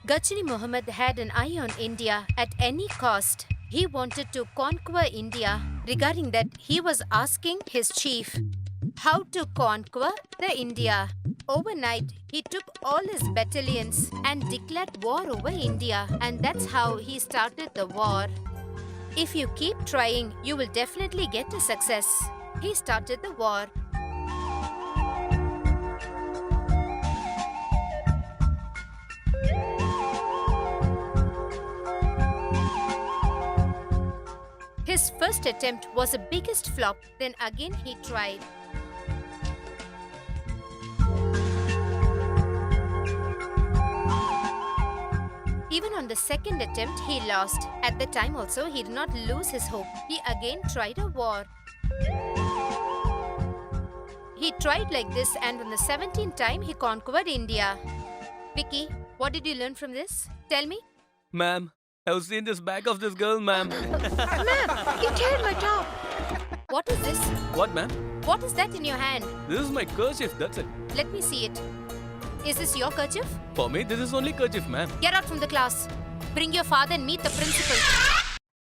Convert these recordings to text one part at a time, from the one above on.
Ghazali Muhammad had an eye on India at any cost. He wanted to conquer India. Regarding that, he was asking his chief how to conquer the India. Overnight, he took all his battalions and declared war over India, and that's how he started the war. If you keep trying, you will definitely get a success. He started the war. His first attempt was the biggest flop, then again he tried. Even on the second attempt, he lost. At the time also, he did not lose his hope. He again tried a war. He tried like this, and on the 17th time, he conquered India. Vicky, what did you learn from this? Tell me. Ma'am, I've seen this back of this girl, ma'am. Ma'am, you teared my top. What is this? What, ma'am? What is that in your hand? This is my kerchief, that's it. Let me see it. Is this your kerchief? For me, this is only kerchief, ma'am. Get out from the class. Bring your father and meet the principal.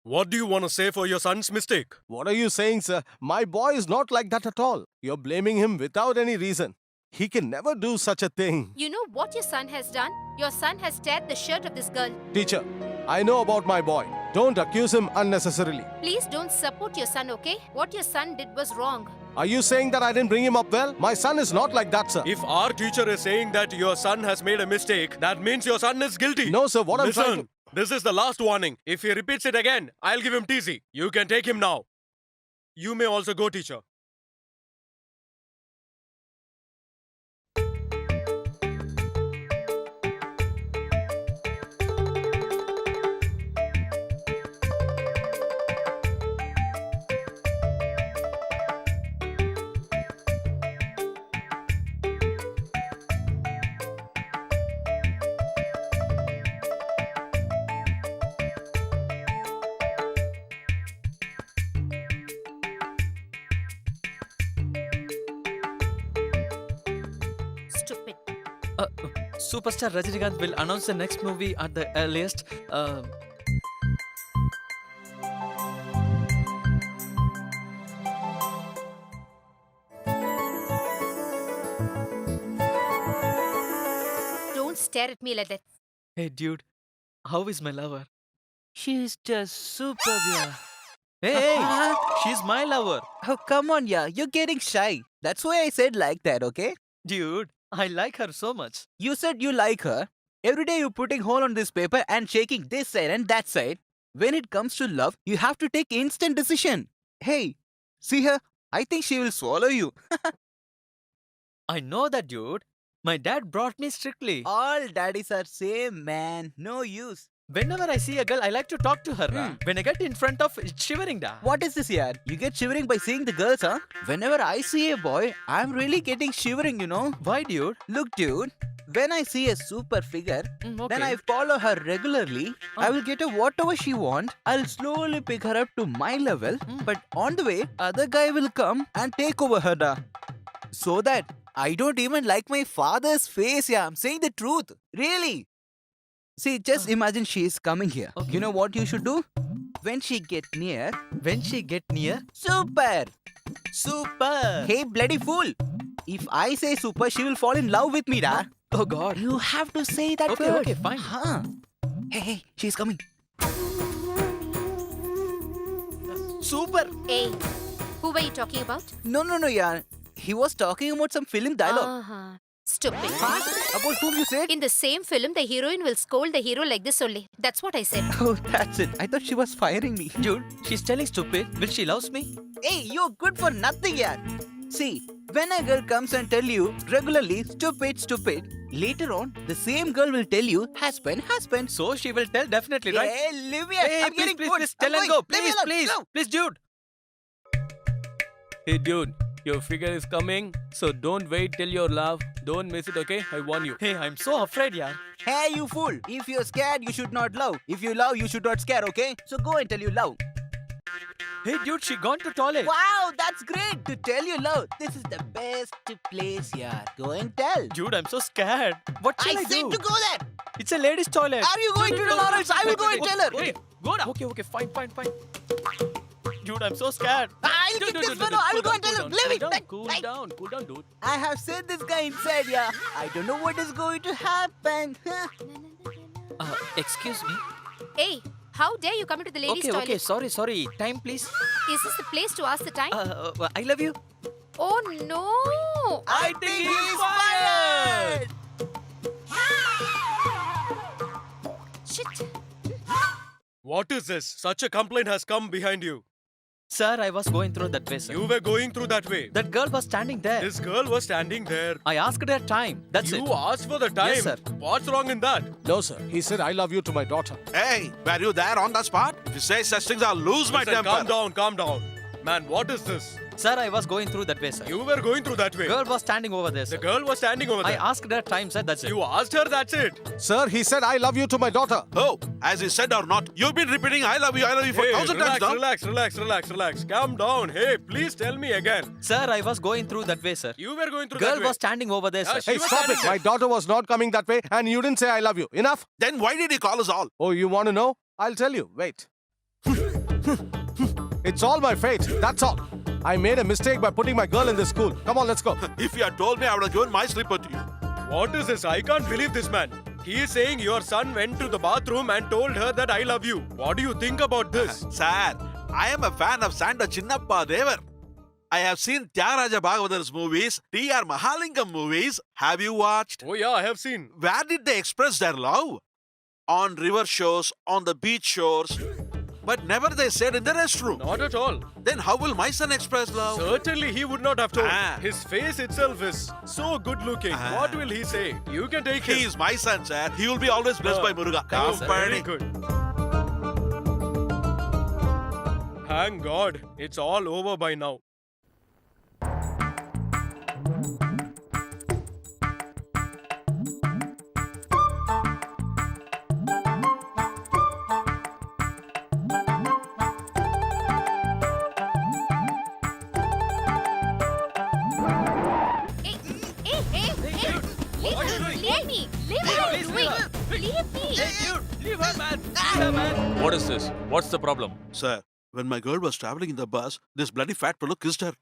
What do you want to say for your son's mistake? What are you saying, sir? My boy is not like that at all. You're blaming him without any reason. He can never do such a thing. You know what your son has done? Your son has teared the shirt of this girl. Teacher, I know about my boy. Don't accuse him unnecessarily. Please don't support your son, okay? What your son did was wrong. Are you saying that I didn't bring him up well? My son is not like that, sir. If our teacher is saying that your son has made a mistake, that means your son is guilty. No, sir, what I'm trying Listen, to... this is the last warning. If he repeats it again, I'll give him TC. You can take him now. You may also go, teacher. Stupid. Superstar Rajinikanth will announce the next movie at the earliest. Don't stare at me like that. Hey, dude, how is my lover? She's just superb, yeah. Hey, she's my lover. Oh, come on, yeah. You're getting shy. That's why I said like that, okay? Dude, I like her so much. You said you like her. Every day you're putting hole on this paper and shaking this side and that side. When it comes to love, you have to take instant decision. Hey, see her? I think she will swallow you. I know that, dude. My dad brought me strictly. All daddies are same, man. No use. Whenever I see a girl, I like to talk to her. When I get in front of, it's shivering da. What is this here? You get shivering by seeing the girls, huh? Whenever I see a boy, I'm really getting shivering, you know? Why, dude? Look, dude. When I see a super figure, Okay. then I follow her regularly. I will get her whatever she wants. I'll slowly pick her up to my level. But on the way, other guy will come and take over her. Da. So that I don't even like my father's face. Yeah, I'm saying the truth. Really. See, just imagine she is coming here. Okay. You know what you should do? When she get near, When she get near, super. super. Hey, bloody fool. If I say super, she will fall in love with me, da. Oh God. You have to say that Okay, word. okay, fine. Huh. Hey, she's coming. Super. Hey, who were you talking about? No, yeah. He was talking about some film dialogue. Uh-huh. Stupid. About whom you said? In the same film, the heroine will scold the hero like this only. That's what I said. Oh, that's it. I thought she was firing me. Dude, she's telling stupid. Will she loves me? Hey, you're good for nothing, yaar. See, when a girl comes and tell you regularly, stupid, later on, the same girl will tell you, husband. So she will tell definitely, right? Hey, leave me. Hey, I'm getting please, bored. please, tell I'm and going. go. Leave me Please, alone. please, Go. please, dude. Hey, dude, your figure is coming, so don't wait till you're love. Don't miss it, okay? I warn you. Hey, I'm so afraid, yaar. Hey, you fool. If you're scared, you should not love. If you love, you should not scare, okay? So go and tell you love. Hey, dude, she gone to toilet. Wow, that's great. To tell you love. This is the best place, yaar. Go and tell. Dude, I'm so scared. What shall I I said do? to go there. It's a ladies' toilet. Are you going to tell her or else I will go and tell her? Okay, go now. Okay, fine. Dude, I'm so scared. I'll Dude, get dude, this dude, fellow. dude, I will cool go and down, tell him. cool Leave down, it. Cool down, dude. I have sent this guy inside, yeah. I don't know what is going to happen. Excuse me. Hey, how dare you come into the ladies' toilet? Okay, sorry. Time, please. Is this the place to ask the time? I love you. Oh no! I think he's fired. Shit! What is this? Such a complaint has come behind you. Sir, I was going through that way, sir. You were going through that way. That girl was standing there. This girl was standing there. I asked her time. That's You it. asked for the time. Yes, sir. What's wrong in that? No, sir. He said, I love you to my daughter. Hey, were you there on the spot? If you say such things, I'll lose my Listen, temper. calm down. Man, what is this? Sir, I was going through that way, sir. You were going through that way. Girl was standing over there, The sir. girl was standing over I there. asked her time, sir. That's it. You asked her, that's it. Sir, he said, I love you to my daughter. Oh, as he said or not, you've been repeating I love you for Hey, 1,000 times now. relax. Calm down. Hey, please tell me again. Sir, I was going through that way, sir. You were going through Girl that way. was standing over there, Yeah, sir. she Hey, was stop it. standing My daughter was not coming that way and you didn't say I love you. Enough? Then why did he call us all? Oh, you want to know? I'll tell you. Wait. It's all my fate. That's all. I made a mistake by putting my girl in this school. Come on, let's go. If you had told me, I would have given my slipper to you. What is this? I can't believe this man. He is saying your son went to the bathroom and told her that I love you. What do you think about this? Sir, I am a fan of Santa Chinnappa Devar. I have seen Tyagaraja Bhagavatar's movies, T.R. Mahalingam movies. Have you watched? Oh yeah, I have seen. Where did they express their love? On river shores, on the beach shores. But never they said in the restroom. Not at all. Then how will my son express love? Certainly he would not have told. Ah. His face itself is so good looking. Ah. What will he say? You can take him. He is my son, sir. He will be always blessed by Muruga. Oh, very Company. good. Thank God, it's all over by now. Hey! What are you doing? Leave me! Leave me! Please leave her. Leave me! Dude, leave her, man. Leave her, man. What is this? What's the problem? Sir, when my girl was traveling in the bus, this bloody fat fellow kissed her.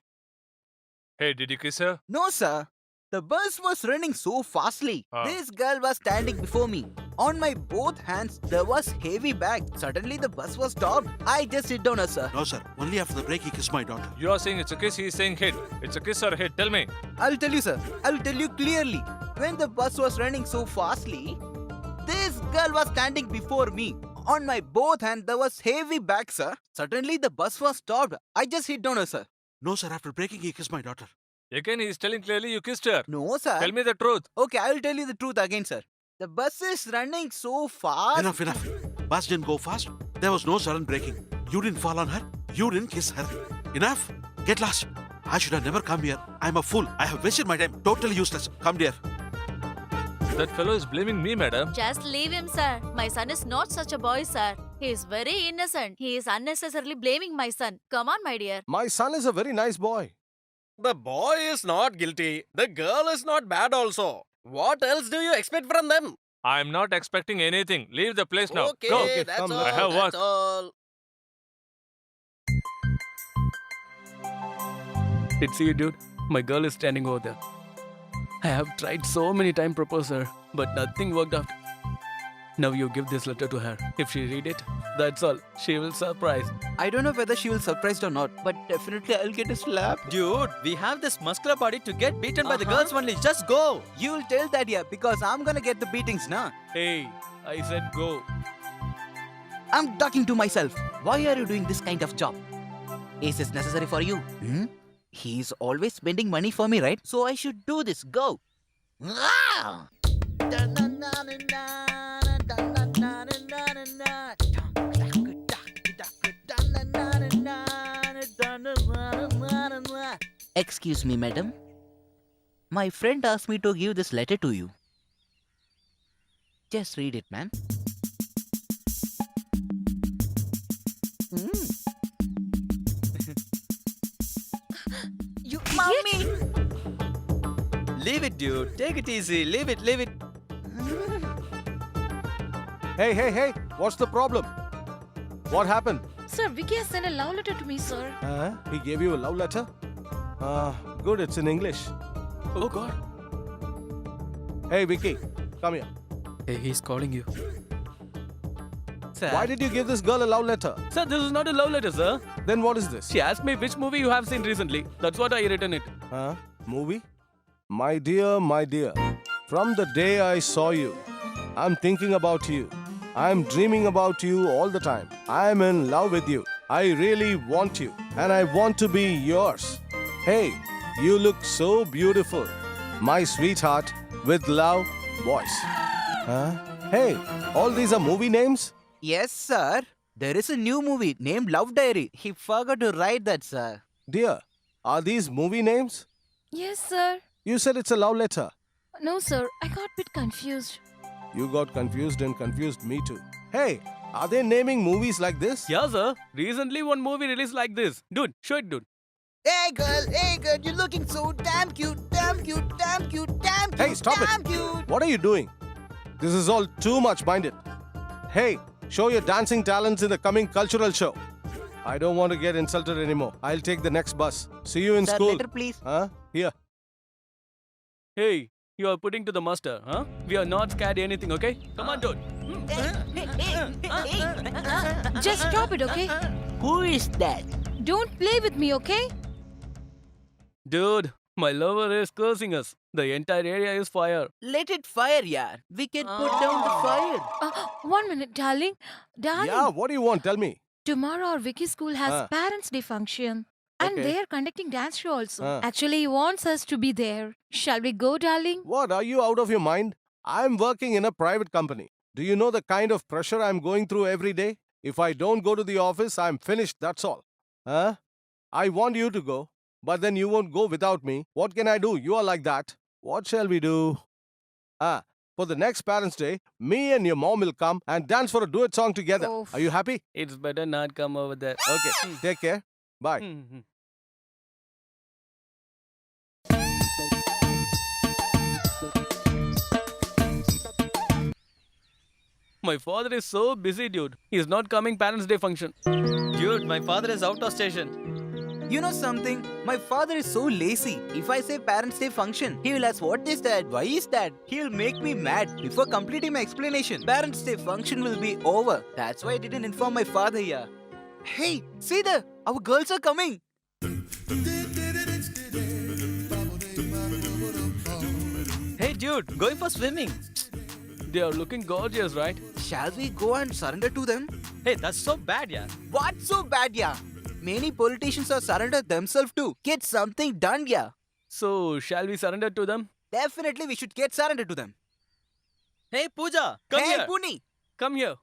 Hey, did you kiss her? No, sir. The bus was running so fastly. Ah. This girl was standing before me. On my both hands, there was heavy bag. Suddenly, the bus was stopped. I just sit down, sir. No, sir. Only after the break he kissed my daughter. You are saying it's a kiss, he is saying hit. It's a kiss or hit. Tell me. I'll tell you, sir. I'll tell you clearly. When the bus was running so fastly, this girl was standing before me. On my both hands, there was heavy bag, sir. Suddenly, the bus was stopped. I just hit down, sir. No, sir. After breaking, he kissed my daughter. Again, he is telling clearly you kissed her. No, sir. Tell me the truth. Okay, I'll tell you the truth again, sir. The bus is running so fast. Enough. Bus didn't go fast. There was no sudden braking. You didn't fall on her. You didn't kiss her. Enough. Get lost. I should have never come here. I'm a fool. I have wasted my time. Totally useless. Come, dear. That fellow is blaming me, madam. Just leave him, sir. My son is not such a boy, sir. He is very innocent. He is unnecessarily blaming my son. Come on, my dear. My son is a very nice boy. The boy is not guilty. The girl is not bad also. What else do you expect from them? I am not expecting anything. Leave the place now. Okay, Go. Okay, that's come, all. I have that's work. all. Did see you, dude? My girl is standing over there. I have tried so many times propose her, but nothing worked out. Now you give this letter to her. If she read it, that's all. She will surprise. I don't know whether she will surprised or not, but definitely I'll get a slap. Dude, we have this muscular body to get beaten by the Uh-huh. girls only. Just go. You'll tell that, yeah, because I'm gonna get the beatings now. Hey, I said go. I'm talking to myself. Why are you doing this kind of job? Is this necessary for you? He's always spending money for me, right? So I should do this. Go. Excuse me, madam. My friend asked me to give this letter to you. Just read it, man. You Mommy! Leave it, dude. Take it easy. Leave it. Hey, what's the problem? What happened? Sir, Vicky has sent a love letter to me, sir. He gave you a love letter? Good, it's in English. Oh God. Hey, Vicky, come here. Hey, he's calling you. Sir. Why did you give this girl a love letter? Sir, this is not a love letter, sir. Then what is this? She asked me which movie you have seen recently. That's what I written it. Movie? My dear, from the day I saw you, I'm thinking about you. I'm dreaming about you all the time. I'm in love with you. I really want you, and I want to be yours. Hey, you look so beautiful. My sweetheart, with love, boys. Hey, all these are movie names? Yes, sir. There is a new movie named Love Diary. He forgot to write that, sir. Dear, are these movie names? Yes, sir. You said it's a love letter. No, sir. I got a bit confused. You got confused and confused me too. Hey, are they naming movies like this? Yeah, sir. Recently, one movie released like this. Dude, show it, dude. Hey, girl, you're looking so damn cute. Hey, stop it. Cute. What are you doing? This is all too much minded. Hey, show your dancing talents in the coming cultural show. I don't want to get insulted anymore. I'll take the next bus. See you in Sir, school. later, please. Here. Hey, you are putting to the master, huh? We are not scared anything, okay? Come on, dude. Just stop it, okay? Who is that? Don't play with me, okay? Dude, my lover is cursing us. The entire area is fire. Let it fire, yaar. We can put down the fire. 1 minute, darling. Darling, Yeah, what do you want? Tell me. tomorrow our Vicky school has Ah. Parents' Day function. And Okay. they are conducting dance show also. Ah. Actually, he wants us to be there. Shall we go, darling? What? Are you out of your mind? I'm working in a private company. Do you know the kind of pressure I'm going through every day? If I don't go to the office, I'm finished. That's all. I want you to go, but then you won't go without me. What can I do? You are like that. What shall we do? For the next Parents' Day, me and your mom will come and dance for a duet song together. Oh. Are you happy? It's better not come over there. Okay. Take care. Bye. My father is so busy, dude. He's not coming Parents' Day function. Dude, my father is out of station. You know something? My father is so lazy. If I say Parents' Day function, he will ask, what is that? Why is that? He'll make me mad before completing my explanation. Parents' Day function will be over. That's why I didn't inform my father here. Hey, see there! Our girls are coming. Hey, dude, going for swimming. They are looking gorgeous, right? Shall we go and surrender to them? Hey, that's so bad, yeah. What's so bad, yeah? Many politicians are surrendered themselves too. Get something done, yeah. So, shall we surrender to them? Definitely we should get surrendered to them. Hey, Pooja, come hey, here. Puni! Come here.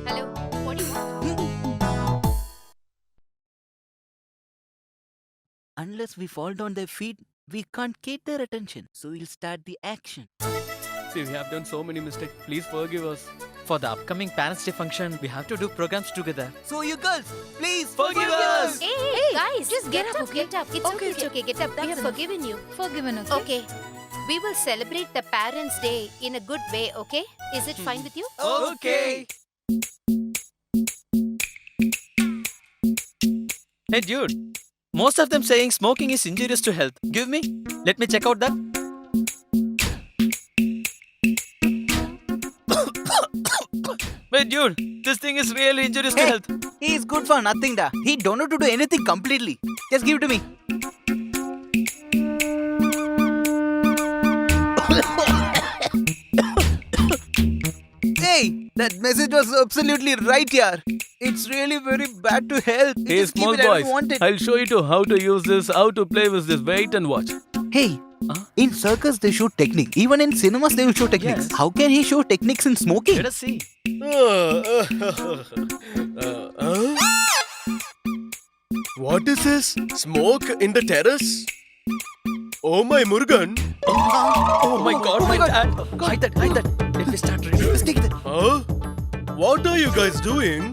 Hello, what do you want? Unless we fall down their feet, we can't get their attention. So we'll start the action. See, we have done so many mistakes. Please forgive us. For the upcoming Parents' Day function, we have to do programs together. So you girls, please Forgive us! Hey, guys, just get up, okay? Get up. It's okay, it's okay. Get up. We have forgiven you. Forgiven, okay? Okay. We will celebrate the Parents' Day in a good way, okay? Is it fine with you? Okay. Hey, dude, most of them saying smoking is injurious to health. Give me. Let me check out that. Wait, dude, this thing is really injurious to Hey, health. he is good for nothing, da. He don't know to do anything completely. Just give it to me. Hey, that message was absolutely right, yaar. It's really very bad to health. Hey, Just small keep it, I boys. don't want it. I'll show you to how to use this, how to play with this. Wait and watch. Hey, in circus they show technique. Even in cinemas they will show techniques. Yes. How can he show techniques in smoking? Let us see. What is this? Smoke in the terrace? Oh my Murugan! Oh my god, my dad. Hide that, hide that. Let me start reading. Let's take it. Huh? What are you guys doing?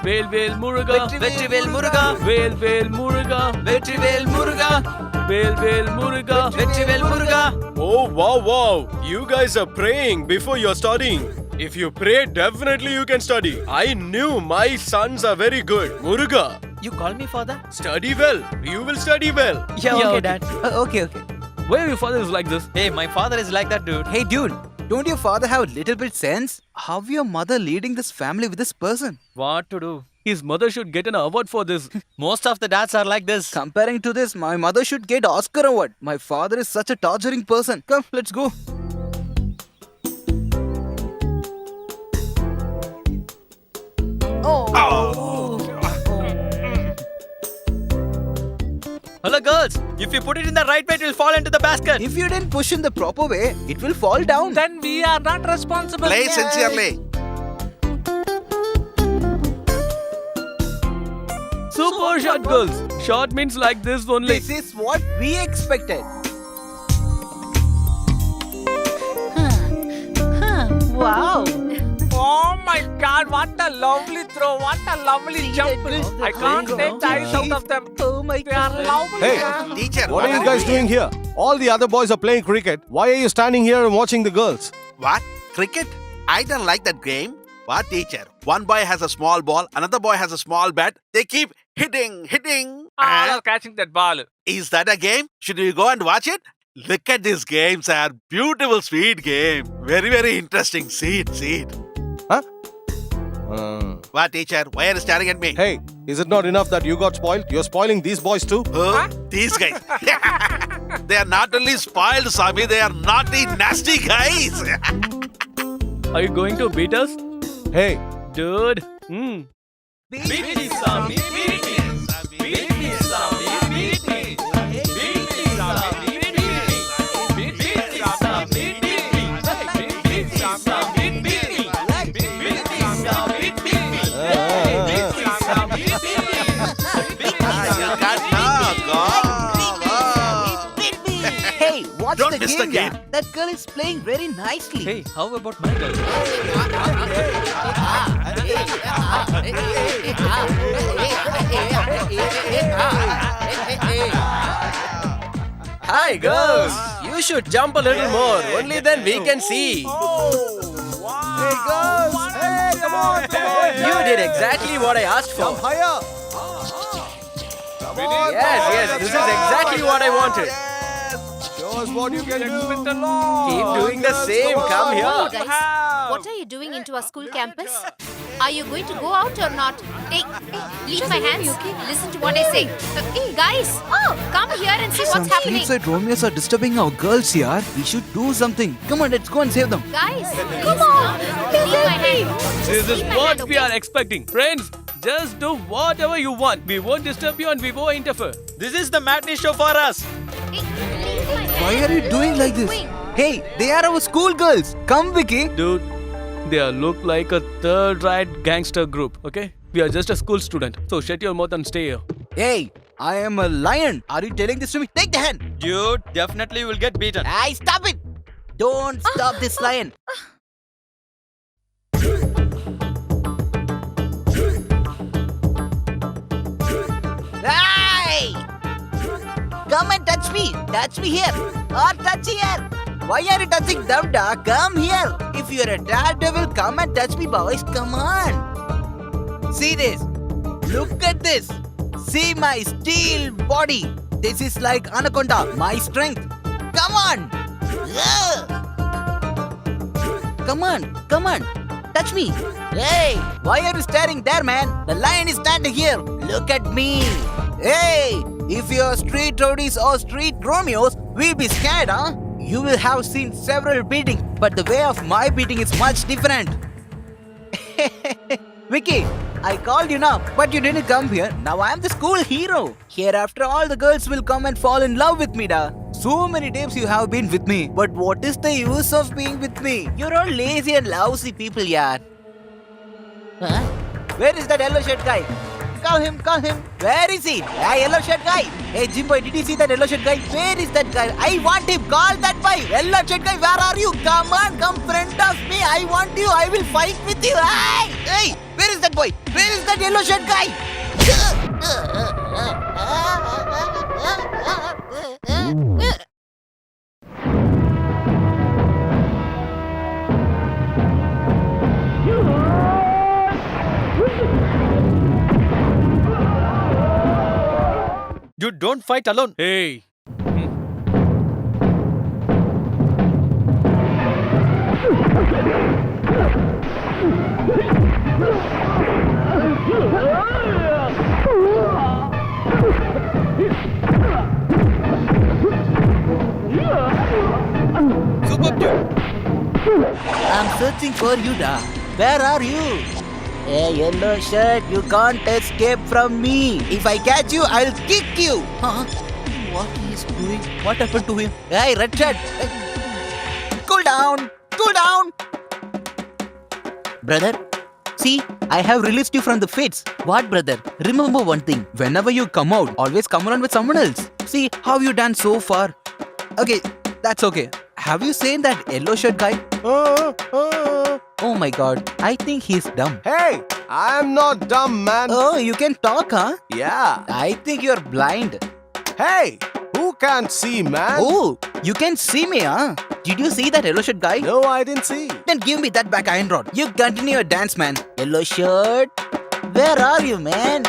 Vel Vel Muruga. Vetrivel Muruga. Vel Vel Muruga. Vetrivel Muruga. Vel Vel Muruga. Vetrivel Muruga. Oh, wow, wow. You guys are praying before you're studying. If you pray, definitely you can study. I knew my sons are very good. Muruga, You call me father? study well. You will study well. Yeah, Yeah, okay, okay. dad. Okay, okay. Why your father is like this? Hey, my father is like that, dude. Hey, dude, don't your father have a little bit sense? How your mother leading this family with this person? What to do? His mother should get an award for this. Most of the dads are like this. Comparing to this, my mother should get Oscar award. My father is such a torturing person. Come, let's go. Hello, girls. If you put it in the right way, it will fall into the basket. If you didn't push in the proper way, it will fall down. Then we are not responsible. Play sincerely. Super short, girls. Short means like this only. This is what we expected. Wow. Oh my God! What a lovely throw! What a lovely jump! I can't take the eyes out of them. Oh my They are lovely. Hey, Teacher, what are you guys doing here? All the other boys are playing cricket. Why are you standing here and watching the girls? What? Cricket? I don't like that game. What, teacher? One boy has a small ball, another boy has a small bat. They keep hitting. All are catching that ball. Is that a game? Should we go and watch it? Look at this game, sir. Beautiful, sweet game. Very, very interesting. See it. Huh? What, teacher? Why are you staring at me? Hey, is it not enough that you got spoiled? You're spoiling these boys too? Huh? These guys. They are not only spoiled, Swami, they are naughty, nasty guys. Are you going to beat us? Hey, Dude. Beat me, Swami. Beat me. Beat me, Swami. Beat me. Beat me, Swami. Beat me. Beat me, Swami. Beat me. Beat me, Swami. Beat me. Beat me, Swami. Beat me. Beat me, Swami. Beat me. You can't talk. Hey, watch Don't the miss game, the game. yeah. That girl is playing very nicely. Hey, how about my girl? Hi, girls. You should jump a little more. Only then we can see. hey girls! Hey, come on! You did exactly what I asked for. Come higher! Come on! Yes, this is exactly what I wanted. Show us what you can do. Keep doing the same. Come Oh, here. guys, what are you doing into our school campus? Are you going to go out or not? Hey, leave my hands. Listen to what I say. Hey, guys, come here and see Some what's happening. kids at Romeo's are disturbing our girls here. We should do something. Come on, let's go and save them. Guys, come on. Leave my hand. This is Leave my what hand, we okay? are expecting. Friends, just do whatever you want. We won't disturb you and we won't interfere. This is the matinee show for us. Hey, leave my hand. Why are you doing like this? Wait. Hey, they are our school girls. Come, Vicky. Dude, they are look like a third-rate gangster group, okay? We are just a school student. So shut your mouth and stay here. Hey, I am a lion. Are you telling this to me? Take the hand. Dude, definitely you will get beaten. Hey, stop it. Don't stop this lion. Hey! Come and touch me. Touch me here. Or touch here. Why are you touching them, dog? Come here. If you're a daredevil, come and touch me, boys. Come on. See this. Look at this. See my steel body. This is like anaconda. My strength. Come on. Yeah. Come on. Touch me. Hey, why are you staring there, man? The lion is standing here. Look at me. Hey, if you're street rowdies or street Romeos, we'll be scared, huh? You will have seen several beatings, but the way of my beating is much different. Vicky, I called you now, but you didn't come here. Now I am the school hero. Hereafter, all the girls will come and fall in love with me, da. So many times you have been with me, but what is the use of being with me? You're all lazy and lousy people, yaar. Huh? Where is that yellow shirt guy? Call him. Where is he? Hey, yellow shirt guy. Hey, Jimbo, did you see that yellow shirt guy? Where is that guy? I want him. Call that boy. Yellow shirt guy, where are you? Come on, come friend of me. I want you. I will fight with you. Hey, where is that boy? Where is that yellow shirt guy? You don't fight alone. Hey. Super dude. I'm searching for you, da. Where are you? Hey, yellow shirt, you can't escape from me. If I catch you, I'll kick you. Huh? What he is doing? What happened to him? Hey, red shirt. Cool down. Cool down. Brother, see, I have released you from the fits. What, brother? Remember one thing. Whenever you come out, always come around with someone else. See how you done so far. Okay, that's okay. Have you seen that yellow shirt guy? Oh my god, I think he's dumb. Hey, I'm not dumb, man. Oh, you can talk, huh? Yeah. I think you're blind. Hey, who can't see, man? Oh, you can see me, huh? Did you see that yellow shirt guy? No, I didn't see. Then give me that back iron rod. You continue your dance, man. Yellow shirt. Where are you, man?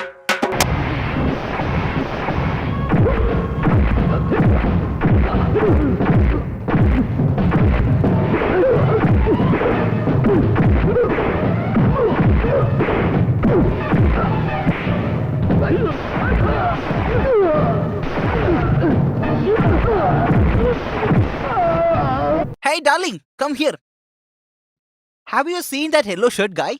Hey, darling, come here. Have you seen that yellow shirt guy?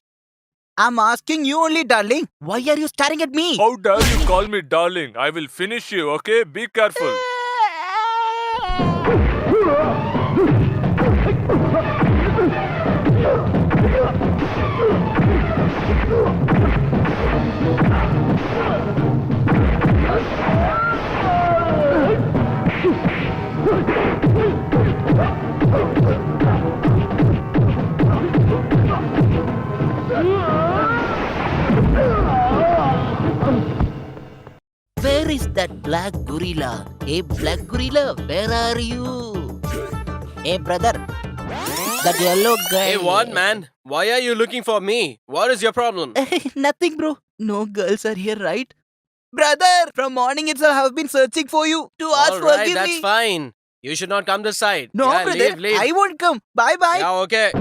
I'm asking you only, darling. Why are you staring at me? How dare you call me darling? I will finish you, okay? Be careful. Where is that black gorilla? Hey, black gorilla, where are you? Hey, brother. That yellow guy. Hey, what, man? Why are you looking for me? What is your problem? Nothing, bro. No girls are here, right? Brother, from morning itself I have been searching for you to ask All for right, me. that's fine. You should not come this side. No, Yeah, brother, leave. I won't come. Bye-bye. Yeah, okay.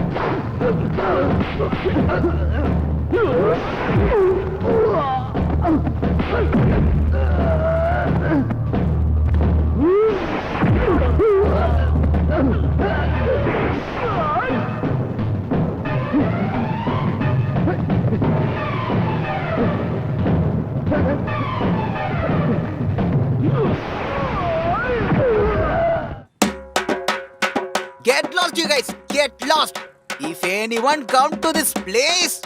Get lost, you guys. Get lost. If anyone come to this place,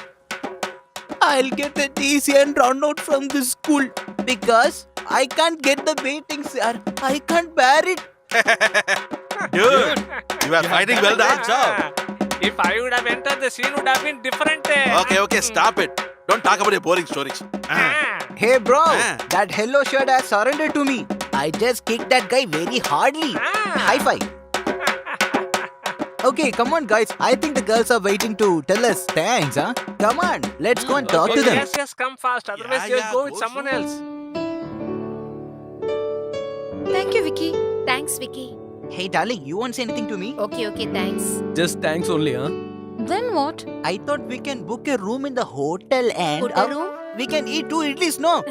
I'll get the TC and run out from this school because I can't get the beating, sir. I can't bear it. Dude, you are fighting well, Good da. job. If I would have entered, the scene would have been different. Okay, stop it. Don't talk about your boring stories. Hey, bro. Ah. That yellow shirt has surrendered to me. I just kicked that guy very hardly. High five. Okay, come on, guys. I think the girls are waiting to tell us thanks, huh? Come on, let's go and talk to them. Yes, come fast. Otherwise, you'll go with someone else. Thank you, Vicky. Thanks, Vicky. Hey, darling, you won't say anything to me? Okay, thanks. Just thanks only, huh? Then what? I thought we can book a room in the hotel and Hotel room? we can eat 2 idlis, no?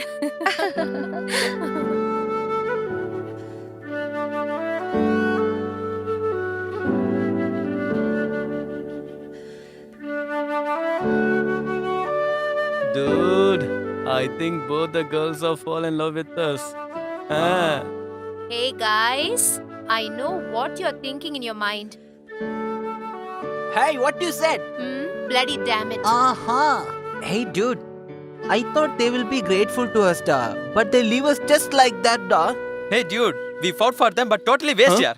Dude, I think both the girls are fall in love with us. Ah. Hey, guys. I know what you're thinking in your mind. Hey, what you said? Bloody damn it. Hey, dude. I thought they will be grateful to us, da. But they leave us just like that, da. Hey, dude, we fought for them, but totally waste, Huh? yaar.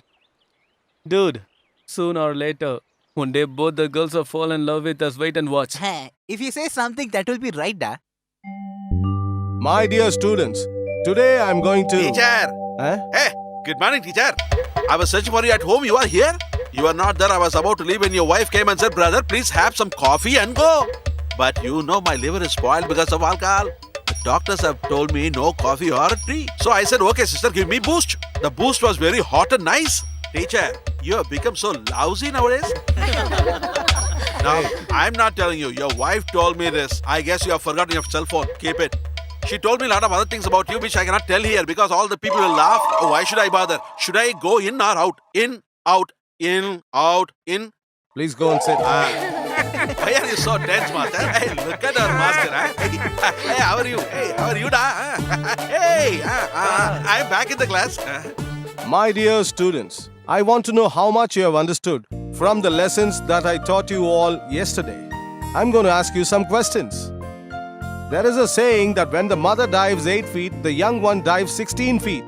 Dude, sooner or later, one day both the girls will fall in love with us. Wait and watch. If you say something, that will be right, da. My dear students, today I'm going to. Teacher. Huh? Hey, Good morning, teacher. I was searching for you at home. You are here? You are not there. I was about to leave when your wife came and said, brother, please have some coffee and go. But you know my liver is spoiled because of alcohol. The doctors have told me no coffee or tea. So I said, okay, sister, give me boost. The boost was very hot and nice. Teacher, you have become so lousy nowadays. Now, I'm not telling you. Your wife told me this. I guess you have forgotten your cell phone. Keep it. She told me a lot of other things about you which I cannot tell here because all the people will laugh. Oh, why should I bother? Should I go in or out? In, out, in, out, in. Please go and sit. Why are you so tense, master? Hey, look at our master. Huh? Hey, how are you? Hey, how are you, da? Hey, I'm back in the class. My dear students, I want to know how much you have understood from the lessons that I taught you all yesterday. I'm going to ask you some questions. There is a saying that when the mother dives 8 feet, the young one dives 16 feet.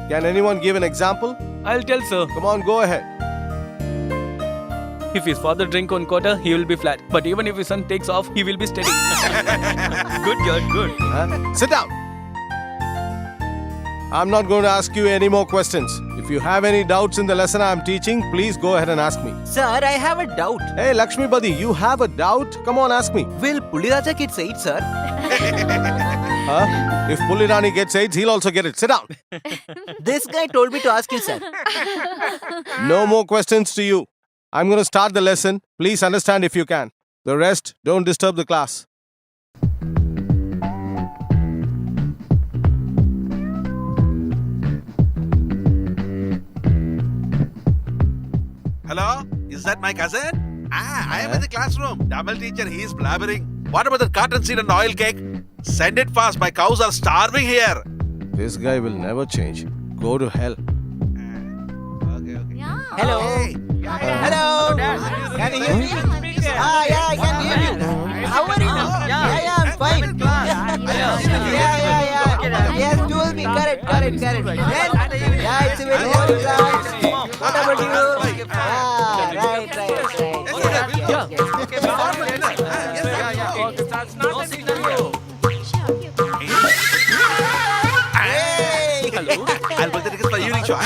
Can anyone give an example? I'll tell, sir. Come on, go ahead. If his father drink 1/4, he will be flat. But even if his son takes off, he will be steady. Good, girl, good. Sit down. I'm not going to ask you any more questions. If you have any doubts in the lesson I'm teaching, please go ahead and ask me. Sir, I have a doubt. Hey, Lakshmi Buddy, you have a doubt? Come on, ask me. Will Puliraja get AIDS, sir? If Pulirani gets AIDS, he'll also get it. Sit down. This guy told me to ask you, sir. No more questions to you. I'm going to start the lesson. Please understand if you can. The rest, don't disturb the class. Hello? Is that my cousin? I am in the classroom. Double teacher, he is blabbering. What about the cotton seed and oil cake? Send it fast. My cows are starving here. This guy will never change. Go to hell. Okay. Yeah. Hello. Hey. Hello. Can you hear me? Yeah, I can hear you. How are you? Yeah, I'm fine. Yeah. Yes, you will be. Correct. Then, yeah, it's a very good class. What about you? Right. I'll put the tickets for evening show.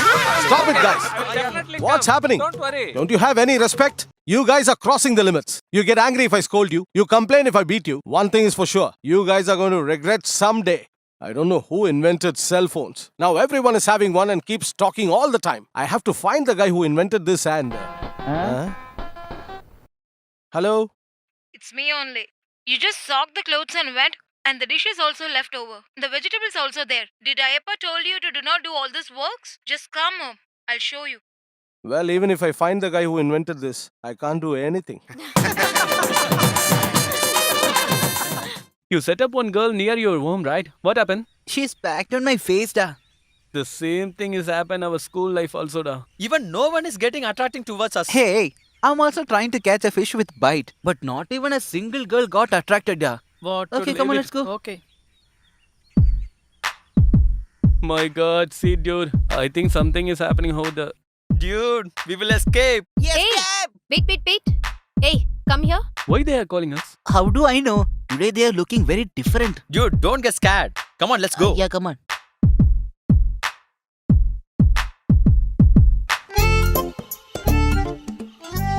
Stop it, guys. What's happening? Don't worry. Don't you have any respect? You guys are crossing the limits. You get angry if I scold you. You complain if I beat you. One thing is for sure. You guys are going to regret someday. I don't know who invented cell phones. Now everyone is having one and keeps talking all the time. I have to find the guy who invented this and... Hello? It's me only. You just soaked the clothes and went, and the dish is also left over. The vegetables also there. Did I ever told you to do not do all this works? Just come home. I'll show you. Well, even if I find the guy who invented this, I can't do anything. You set up one girl near your home, right? What happened? She's packed on my face, da. The same thing is happened our school life also, da. Even no one is getting attracting towards us. Hey, I'm also trying to catch a fish with bite, but not even a single girl got attracted, da. What? Okay, come on, let's go. Okay. My God, see, dude. I think something is happening over there. Dude, we will escape. Yes, Hey, wait. Hey, come here. Why they are calling us? How do I know? Today they are looking very different. Dude, don't get scared. Come on, let's go. Yeah, come on.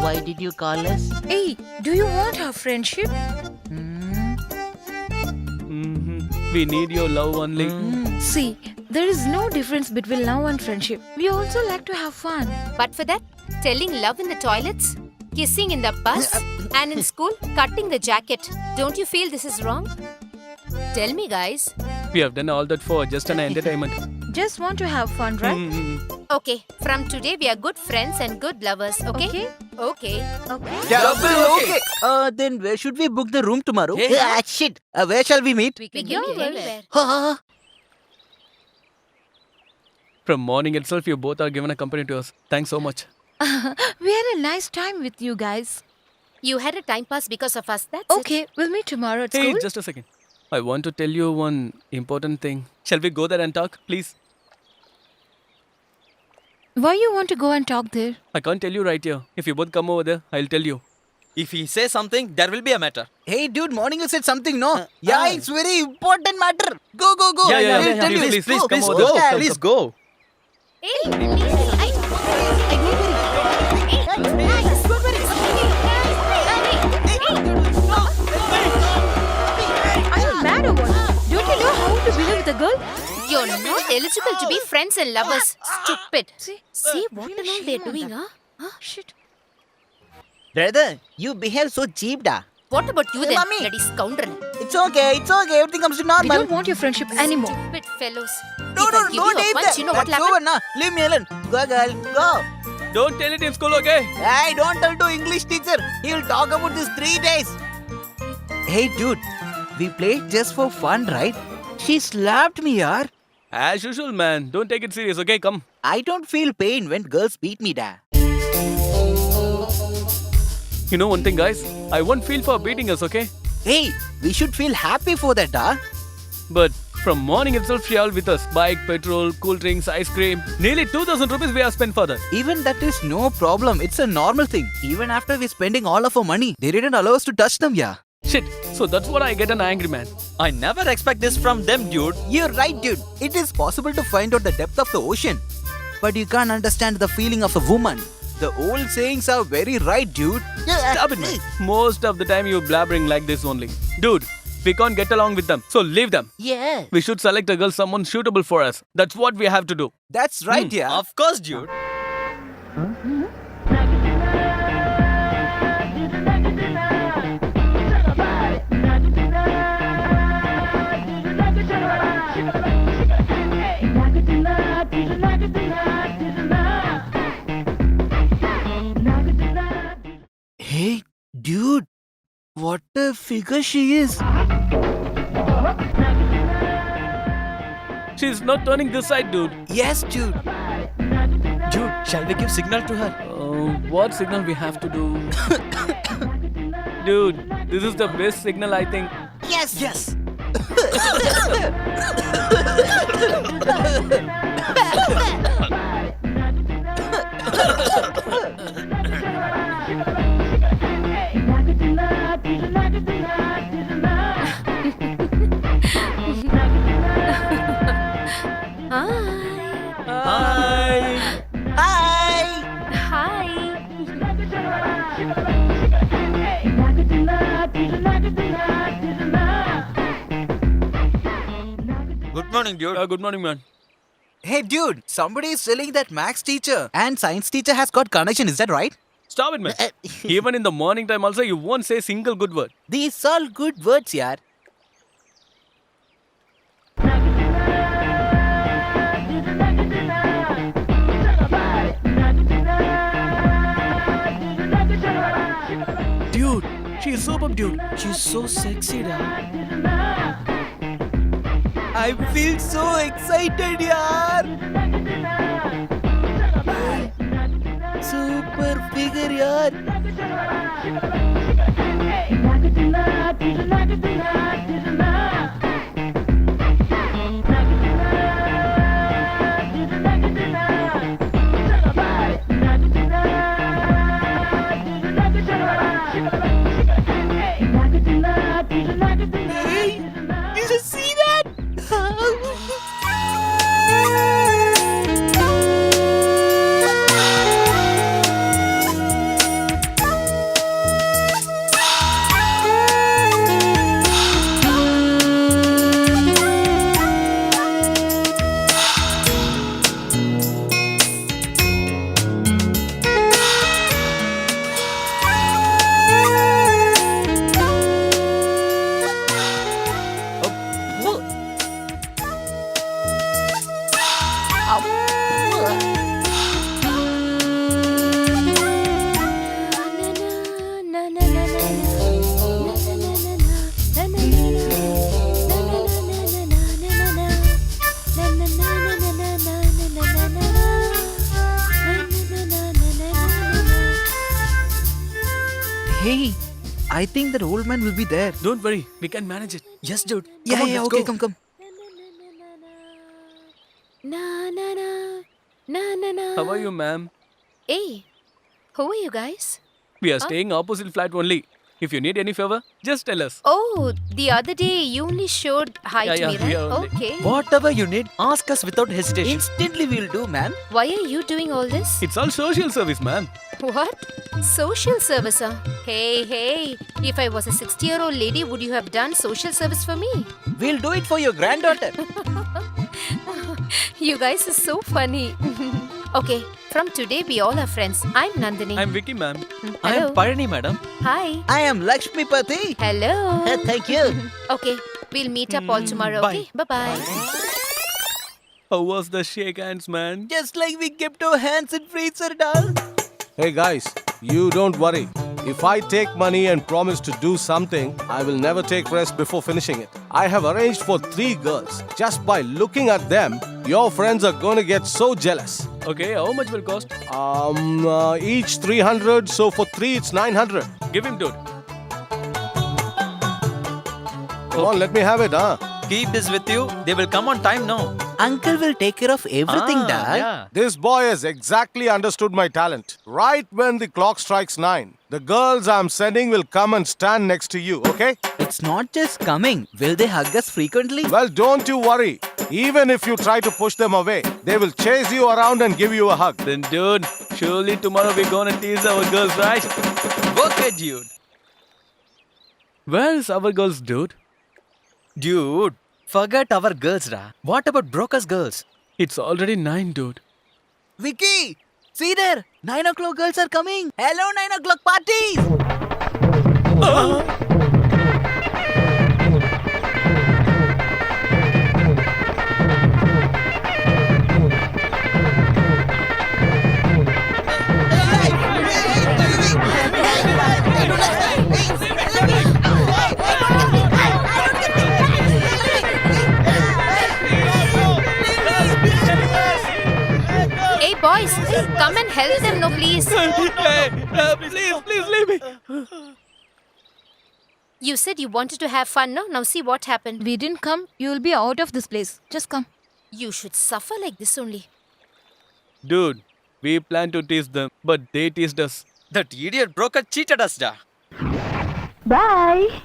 Why did you call us? Hey, do you want our friendship? We need your love only. See, there is no difference between love and friendship. We also like to have fun. But for that, telling love in the toilets, kissing in the bus, and in school, cutting the jacket. Don't you feel this is wrong? Tell me, guys. We have done all that for just an entertainment. Just want to have fun, right? Okay, from today we are good friends and good lovers, okay? Okay. Okay. Then where should we book the room tomorrow? Yeah. Shit. Where shall we meet? We can go meet anywhere. anywhere. From morning itself, you both are given a company to us. Thanks so much. We had a nice time with you guys. You had a time pass because of us, that's Okay, we'll meet tomorrow at Hey, school. just a second. I want to tell you one important thing. Shall we go there and talk, please? Why you want to go and talk there? I can't tell you right here. If you both come over there, I'll tell you. If he says something, there will be a matter. Hey, dude, morning you said something, no? It's very important matter. Go. Yeah. We'll tell you. Please, Go, come please over go. there. Please go. Hey, please. Are you mad or what? Don't you know how to behave with a girl? You're not eligible to be friends and lovers. Stupid. See what and all they're doing, huh? Shit. Brother, you behave so cheap, da. What about you then, Mummy. bloody scoundrel? It's okay. Everything comes to We normal. don't want your friendship anymore. Stupid fellows. No, If I give you don't a leave punch, that. you know what That's will happen? over, na. Leave me alone. Go, girl. Go. Don't tell it in school, okay? Hey, don't tell to English teacher. He will talk about this 3 days. Hey, dude. We played just for fun, right? She slapped me, yaar. As usual, man. Don't take it serious, okay? Come. I don't feel pain when girls beat me, da. You know one thing, guys? I won't feel for beating us, okay? Hey, we should feel happy for that, da. But from morning itself, she all with us. Bike, petrol, cool drinks, ice cream. Nearly 2,000 rupees we have spent for that. Even that is no problem. It's a normal thing. Even after we spending all of our money, they didn't allow us to touch them, yeah. Shit. So that's what I get an angry man. I never expect this from them, dude. You're right, dude. It is possible to find out the depth of the ocean. But you can't understand the feeling of a woman. The old sayings are very right, dude. Stop it, man. Most of the time you blabbering like this only. Dude, we can't get along with them. So leave them. Yeah. We should select a girl, someone suitable for us. That's what we have to do. That's right, yeah. Of course, dude. Hey, dude. What a figure she is. She's not turning this side, dude. Yes, dude. Dude, shall we give signal to her? What signal we have to do? Dude, this is the best signal, I think. Yes. Yes. Hi. Hi. Hi. Good morning, dude. Good morning, man. Hey, dude. Somebody is selling that max teacher. And science teacher has got connection. Is that right? Stop it, man. Even in the morning time also, you won't say single good word. These all good words, yaar. Dude, she's superb, dude. She's so sexy, da. I feel so excited, yaar. Super figure, yaar. Hey, you just see that? Hey, I think that old man will be there. Don't worry, we can manage it. Yes, dude. Yeah, Come on, yeah, let's okay, go. come. Na na na na na na. How are you, ma'am? Hey, who are you guys? We are staying opposite flat only. If you need any favor, just tell us. Oh, the other day you only showed hi to me, we right? are only- Okay. Whatever you need, ask us without hesitation. Instantly we'll do, ma'am. Why are you doing all this? It's all social service, ma'am. What? Social service, huh? Hey. If I was a 60-year-old lady, would you have done social service for me? We'll do it for your granddaughter. You guys are so funny. Okay, from today we all are friends. I'm Nandini. I'm Vicky, ma'am. I Hello. am Parani, madam. Hi. I am Lakshmi Pati. Hello. Thank you. Okay, we'll meet up all tomorrow, bye. okay? Bye-bye. How was the shake hands, man? Just like we kept our hands in freezer, doll. Hey guys, you don't worry. If I take money and promise to do something, I will never take rest before finishing it. I have arranged for 3 girls. Just by looking at them, your friends are going to get so jealous. Okay, how much will cost? Each 300, so for 3 it's 900. Give him, dude. Come on, let me have it, huh? Keep this with you. They will come on time now. Uncle will take care of everything, doll. Yeah. This boy has exactly understood my talent. Right when the clock strikes 9, the girls I'm sending will come and stand next to you, okay? It's not just coming. Will they hug us frequently? Well, don't you worry. Even if you try to push them away, they will chase you around and give you a hug. Then, dude, surely tomorrow we're gonna tease our girls, right? Okay, dude. Where's our girls, dude? Dude, forget our girls, ra. What about brokers' girls? It's already 9, dude. Vicky, see there. 9 o'clock girls are coming. Hello, 9 o'clock party. Hey, boys, come and help them, no, please. Hey, please leave me. You said you wanted to have fun, no? Now see what happened. We didn't come. You will be out of this place. Just come. You should suffer like this only. Dude, we planned to tease them, but they teased us. That idiot broker cheated us, da. Bye.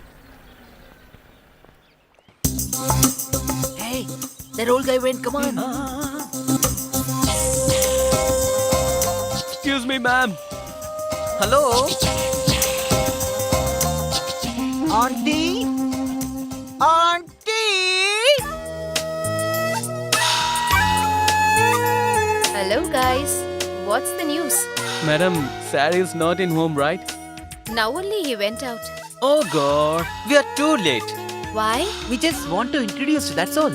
Hey, that old guy went. Come on. Excuse me, ma'am. Hello? Auntie? Auntie? Hello, guys. What's the news? Madam, Sari is not in home, right? Now only he went out. Oh god, we are too late. Why? We just want to introduce you, that's all.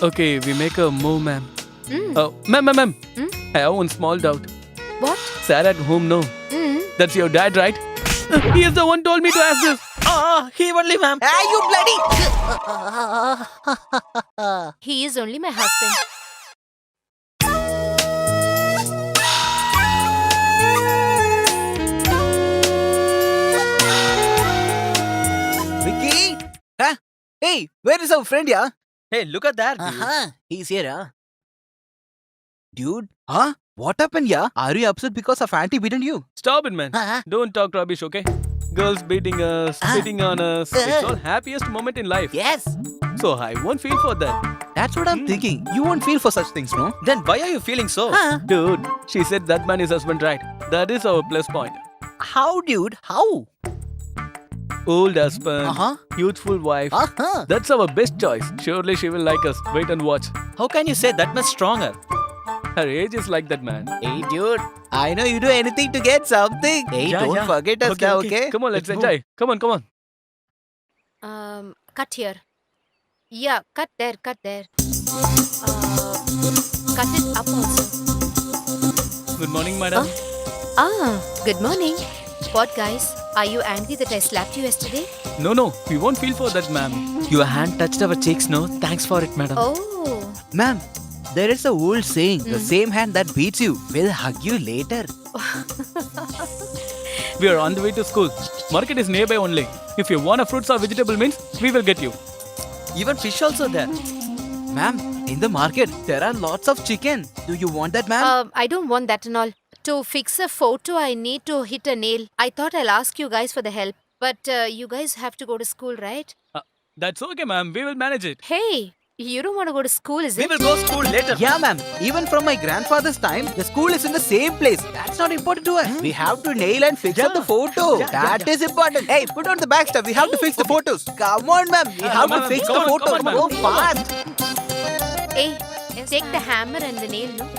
Okay, we make a move, ma'am. Mm. Ma'am. Hmm? I have one small doubt. What? Sarah at home, no? Mm. That's your dad, right? He is the one told me to ask this. He only, ma'am. Ah, you bloody! He is only my husband. Vicky? Huh? Hey, where is our friend, yeah? Hey, look at that. Dude. He's here, huh? Dude, huh? What happened, yeah? Are you upset because of auntie beaten you? Stop it, man. Don't talk rubbish, okay? Girls beating us, spitting on us. It's all happiest moment in life. Yes. So I won't feel for that. That's what I'm thinking. You won't feel for such things, no? Then why are you feeling so? Dude, she said that man is husband, right? That is our plus point. How, dude? How? Old husband, Uh-huh. youthful wife. Uh-huh. That's our best choice. Surely she will like us. Wait and watch. How can you say that much stronger? Her age is like that, man. Hey, dude. I know you do anything to get something. Hey, Yeah, don't yeah. forget us, now, okay? Come on, let's Let's enjoy. Come on. Cut here. Yeah, cut there. Cut it up also. Good morning, madam. Good morning. What, guys? Are you angry that I slapped you yesterday? No, we won't feel for that, ma'am. Your hand touched our cheeks, no? Thanks for it, madam. Oh. Ma'am, there is a old saying, the same hand that beats you will hug you later. We are on the way to school. Market is nearby only. If you want a fruits or vegetable means, we will get you. Even fish also there. Ma'am, in the market, there are lots of chicken. Do you want that, ma'am? I don't want that and all. To fix a photo, I need to hit a nail. I thought I'll ask you guys for the help. But you guys have to go to school, right? That's okay, ma'am. We will manage it. Hey, you don't want to go to school, is We it? will go school later. Yeah, ma'am. Even from my grandfather's time, the school is in the same place. That's not important to us. We have to nail and fix up the photo. That is important. Hey, put on the back stuff. We have to fix the photos. Come on, ma'am. We have to ma'am, fix come the on, photos. come on, Go ma'am. fast. Hey, take the hammer and the nail, no?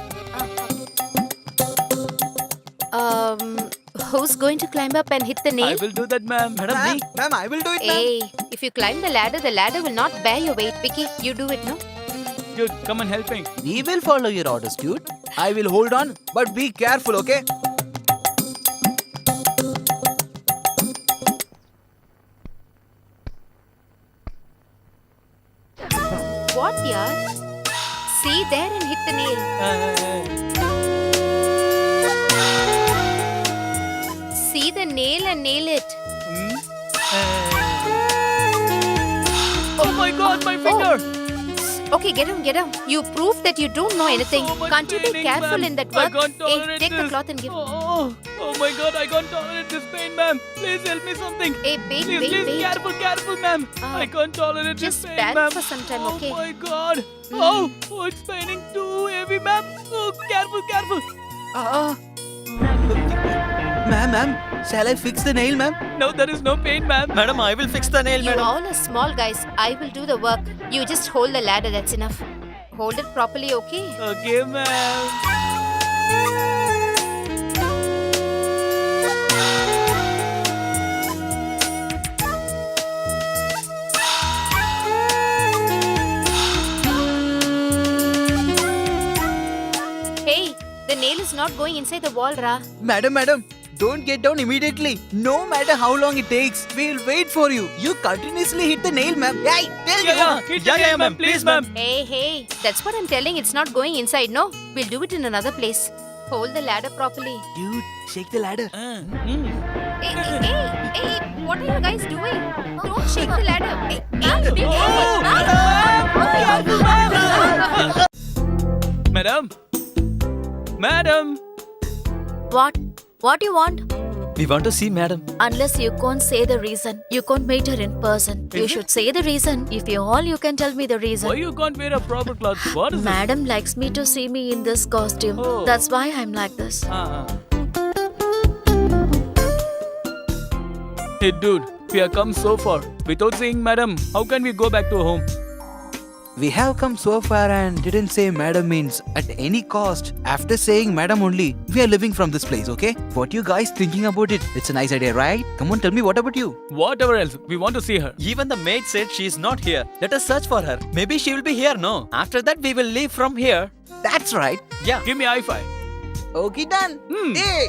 Who's going to climb up and hit the I nail? will do that, ma'am. Madam, Ma'am, me. ma'am, I will do it, ma'am. Hey, if you climb the ladder will not bear your weight. Vicky, you do it, no? Dude, come and help me. We will follow your orders, dude. I will hold on, but be careful, okay? What, yaar? See there and hit the nail. See the nail and nail it. Oh my god, my finger! Okay, get down. You prove that you don't know anything. So much Can't you be paining, careful ma'am. in that I work? can't Hey, tolerate take the this. cloth and give. Oh my god, I can't tolerate this pain, ma'am. Please help me something. Hey, Please, wait. careful, ma'am. I can't tolerate Just this pain, stand ma'am. for some time, okay? Oh my god. Oh, it's paining too heavy, ma'am. Oh, careful. Ma'am, shall I fix the nail, ma'am? No, there is no pain, ma'am. Madam, I will fix the nail, You madam. all are small guys. I will do the work. You just hold the ladder, that's enough. Hold it properly, okay? Okay, ma'am. Hey, the nail is not going inside the wall, Ra. Madam, don't get down immediately. No matter how long it takes, we'll wait for you. You continuously hit the nail, ma'am. Hey, tell you. Hit the nail, ma'am. Please, ma'am. Hey, that's what I'm telling. It's not going inside, no? We'll do it in another place. Hold the ladder properly. Dude, shake the ladder. Hey, what are you guys doing? Don't shake the ladder. Hey, be careful. Madam. What do you want? We want to see madam. Unless you can't say the reason, you can't meet her in person. You should say the reason. If you all, you can tell me the reason. Why you can't wear a proper cloth? What is Madam likes me to see me in this costume. Oh. That's why I'm like this. this? Hey, dude, we have come so far. Without seeing madam, how can we go back to home? We have come so far and didn't say madam means at any cost. After saying madam only, we are living from this place, okay? What you guys thinking about it? It's a nice idea, right? Come on, tell me, what about you? Whatever else, we want to see her. Even the maid said she is not here. Let us search for her. Maybe she will be here, no? After that, we will leave from here. That's right. Yeah. Give me a high five. Okay, done. Hey!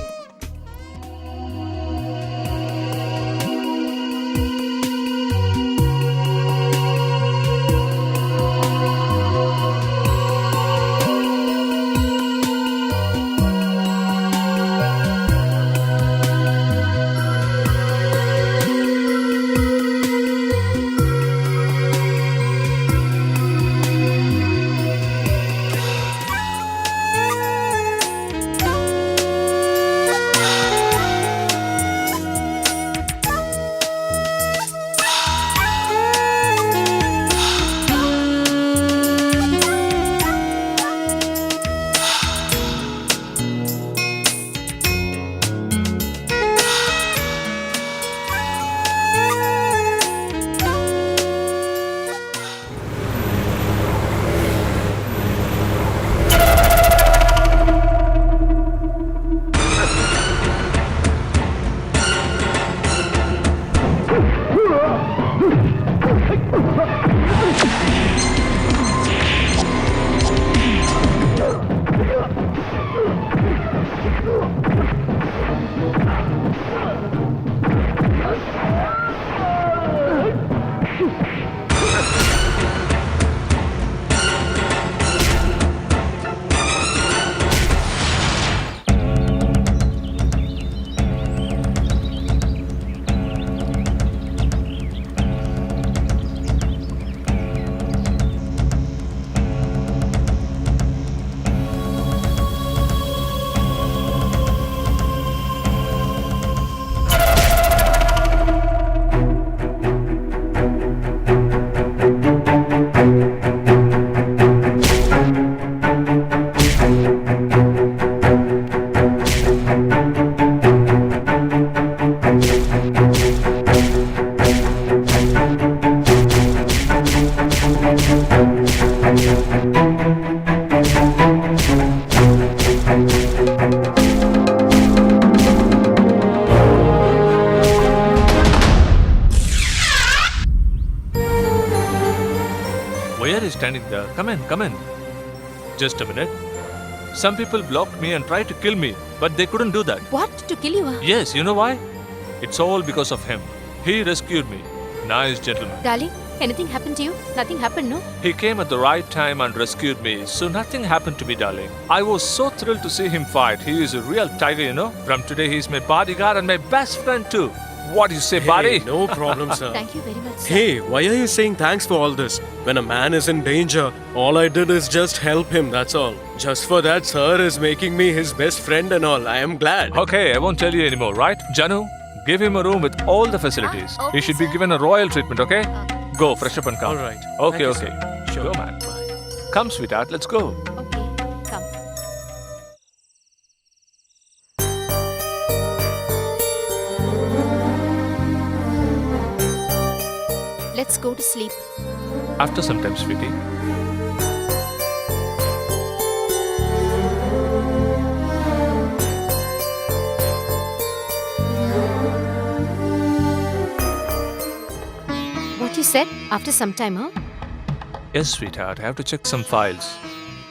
Come in, come in. Just a minute. Some people blocked me and tried to kill me, but they couldn't do that. What? To kill you? Yes, you know why? It's all because of him. He rescued me. Nice gentleman. Darling, anything happened to you? Nothing happened, no? He came at the right time and rescued me, so nothing happened to me, darling. I was so thrilled to see him fight. He is a real tiger, you know. From today, he's my bodyguard and my best friend too. What do you say, buddy? Hey, no problem, sir. Thank you very much, sir. Hey, why are you saying thanks for all this? When a man is in danger, all I did is just help him, that's all. Just for that, sir is making me his best friend and all. I am glad. Okay, I won't tell you anymore, right? Janu, give him a room with all the facilities. okay, He should be sir. given a royal treatment, okay? Go, fresh up and come. All right. Okay, Thank you, okay. sir. Sure. Go, man. Bye. Come, sweetheart, let's go. Okay, come. Let's go to sleep. After some time, sweetie. What you said? After some time, huh? Yes, sweetheart, I have to check some files.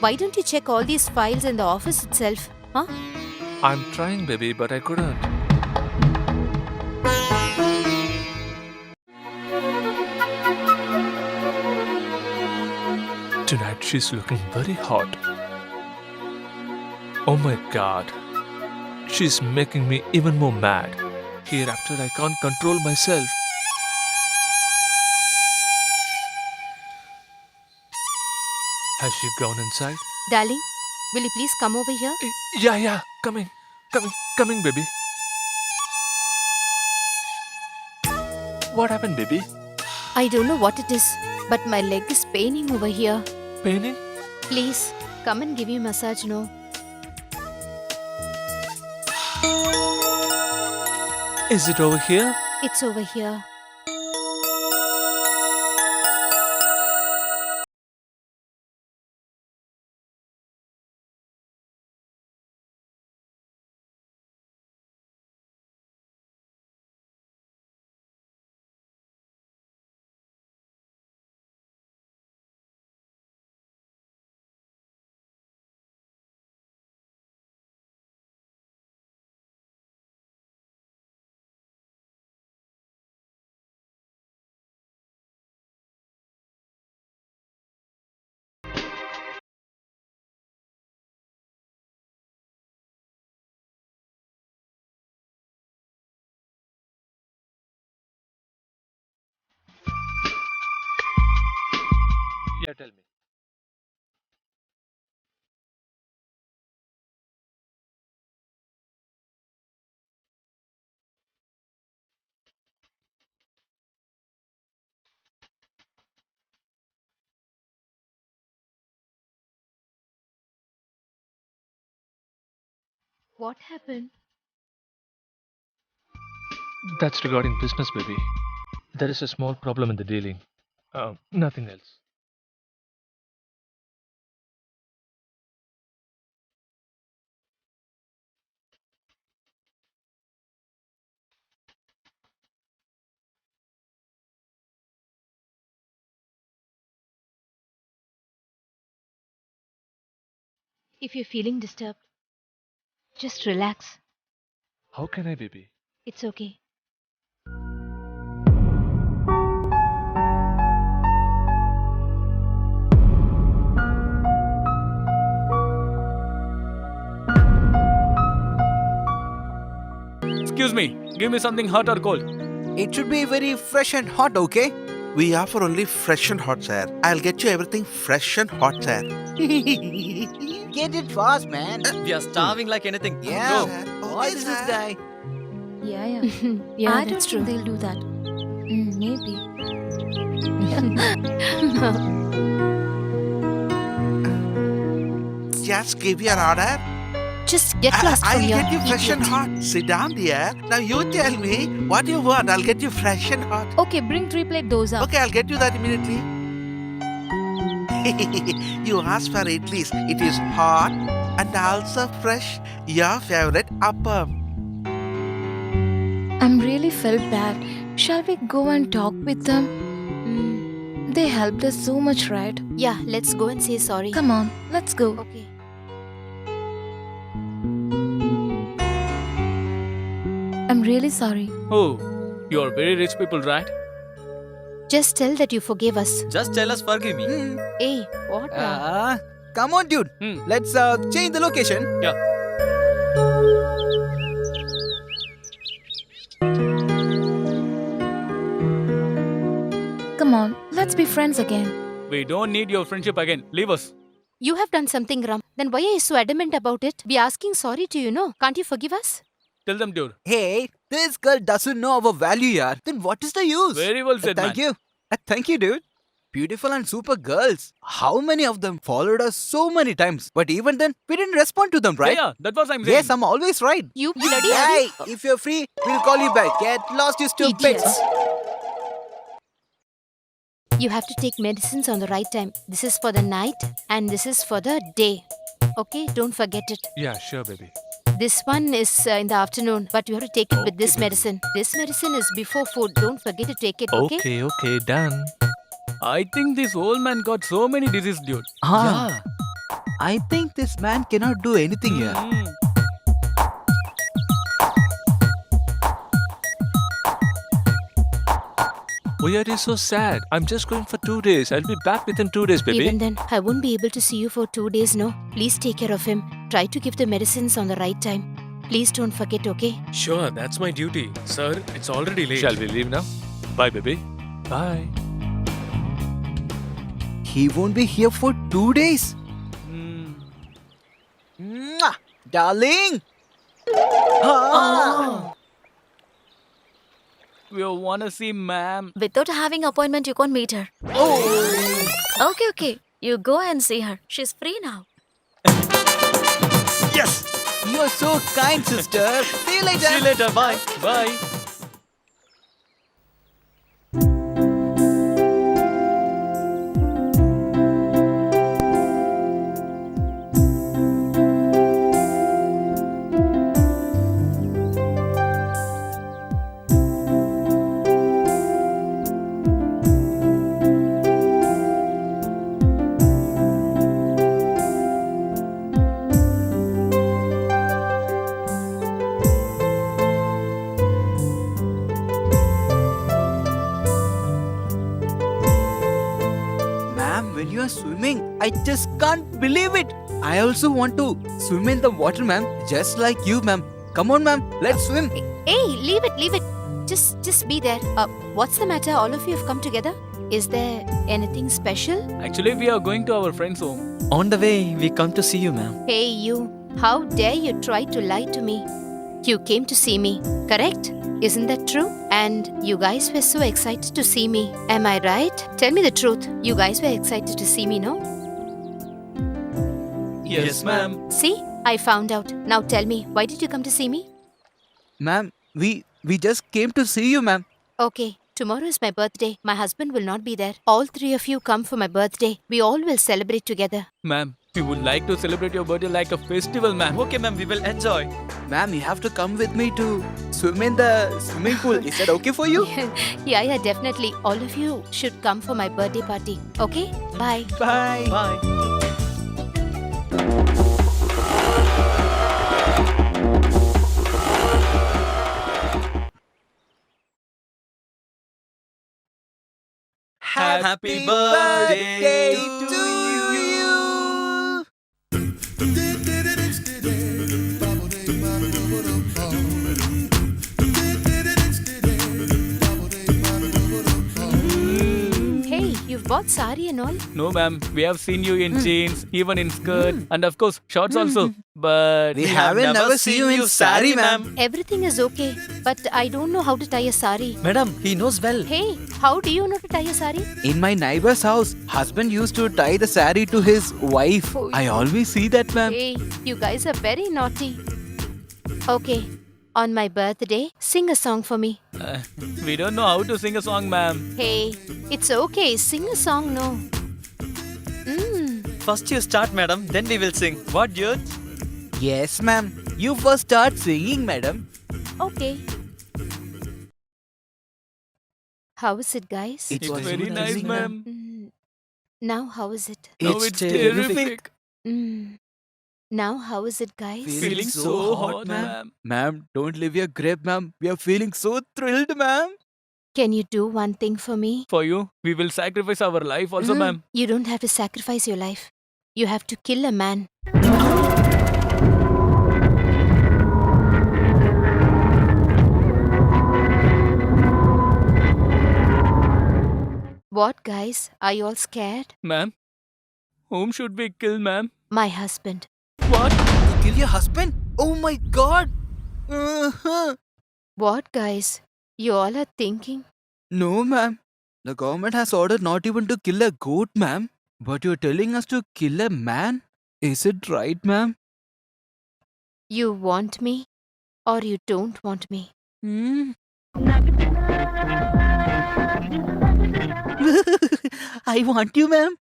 Why don't you check all these files in the office itself? Huh? I'm trying, baby, but I couldn't. Tonight she's looking very hot. Oh my god. She's making me even more mad. Hereafter I can't control myself. Has she gone inside? Darling, will you please come over here? Yeah, coming, baby. What happened, baby? I don't know what it is, but my leg is paining over here. Paining? Please, come and give me a massage, no? Is it over here? It's over here. Yeah, tell me. What happened? That's regarding business, baby. There is a small problem in the dealing. Nothing else. If you're feeling disturbed, just relax. How can I, baby? It's okay. Excuse me, give me something hot or cold. It should be very fresh and hot, okay? We offer only fresh and hot, sir. I'll get you everything fresh and hot, sir. Get it fast, man. We are starving like anything. Yeah. Go. What is this guy? Yeah. Yeah, I that's don't true. think they'll do that. Maybe. Just give your order. Just get lost from I'll here. get you fresh and idiot. hot. Sit down, dear. Now you tell me what you want. I'll get you fresh and hot. Okay, bring 3 plate dosa. Okay, I'll get you that immediately. You asked for idlis. It is hot and also fresh. Your favorite appam. I'm really felt bad. Shall we go and talk with them? They helped us so much, right? Yeah, let's go and say sorry. Come on, let's go. Okay. I'm really sorry. Oh, you're very rich people, right? Just tell that you forgive us. Just tell us, forgive me. Hey, what? Come on, dude. Let's change the location. Yeah. Come on, let's be friends again. We don't need your friendship again. Leave us. You have done something wrong. Then why are you so adamant about it? We're asking sorry to you, no? Can't you forgive us? Tell them, dude. Hey, this girl doesn't know our value, yaar. Then what is the use? Very well said, Thank man. you. Thank you, dude. Beautiful and super girls. How many of them followed us so many times? But even then, we didn't respond to them, right? Yeah, that was I'm saying. Yes, I'm always right. You bloody Hey, if you're free, we'll call you back. Get lost, you stupid. idiots. You have to take medicines on the right time. This is for the night and this is for the day. Okay, don't forget it. Yeah, sure, baby. This one is in the afternoon, but you have to take it with this medicine. This medicine is before food. Don't forget to take it, okay? Okay, done. I think this old man got so many diseases, dude. Yeah. I think this man cannot do anything here. Why are you so sad? I'm just going for 2 days. I'll be back within 2 days, baby. Even then, I won't be able to see you for 2 days, no? Please take care of him. Try to give the medicines on the right time. Please don't forget, okay? Sure, that's my duty. Sir, it's already late. Shall we leave now? Bye, baby. Bye. He won't be here for 2 days. Mwah! Darling! We wanna see ma'am. Without having appointment, you can't meet her. Okay. You go and see her. She's free now. Yes! You are so kind, sister. See you later. See you later. Bye. Bye. Ma'am, when you are swimming, I just can't believe it. I also want to swim in the water, ma'am. Just like you, ma'am. Come on, ma'am. Let's swim. Hey, leave it. Just be there. What's the matter? All of you have come together? Is there anything special? Actually, we are going to our friend's home. On the way, we come to see you, ma'am. Hey, you. How dare you try to lie to me? You came to see me, correct? Isn't that true? And you guys were so excited to see me. Am I right? Tell me the truth. You guys were excited to see me, no? Yes, ma'am. See? I found out. Now tell me, why did you come to see me? Ma'am, we just came to see you, ma'am. Okay. Tomorrow is my birthday. My husband will not be there. All three of you come for my birthday. We all will celebrate together. Ma'am, we would like to celebrate your birthday like a festival, ma'am. Okay, ma'am, we will enjoy. Ma'am, you have to come with me to swim in the swimming pool. Is that okay for you? Yeah, definitely. All of you should come for my birthday party. Okay? Bye. Bye. Bye. Happy birthday to you. Hey, you've bought sari and all? No, ma'am. We have seen you in jeans, even in skirt, and of course, shorts also. But We haven't never seen you in sari, ma'am. Everything is okay, but I don't know how to tie a sari. Madam, he knows well. Hey, how do you know to tie a sari? In my neighbor's house, husband used to tie the sari to his wife. Oh, I always see that, ma'am. Hey, you guys are very naughty. Okay, on my birthday, sing a song for me. we don't know how to sing a song, ma'am. Hey, it's okay, sing a song, no. First you start, madam, then we will sing. What, dude? Yes, ma'am. You first start singing, madam. Okay. How is it, guys? It It's was very so nice, nice, ma'am. Mm, Now how is it? Now it's terrific. Mm. Now how is it, guys? Feeling so hot, ma'am. Ma'am, don't leave your grip, ma'am. We are feeling so thrilled, ma'am. Can you do one thing for me? For you, we will sacrifice our life also, Mm, ma'am. You don't have to sacrifice your life. You have to kill a man. What, guys? Are you all scared? Ma'am, whom should we kill, ma'am? My husband. What? You kill your husband? Oh my god! What, guys? You all are thinking? No, ma'am. The government has ordered not even to kill a goat, ma'am. But you're telling us to kill a man? Is it right, ma'am? You want me or you don't want me? Hmm? I want you, ma'am.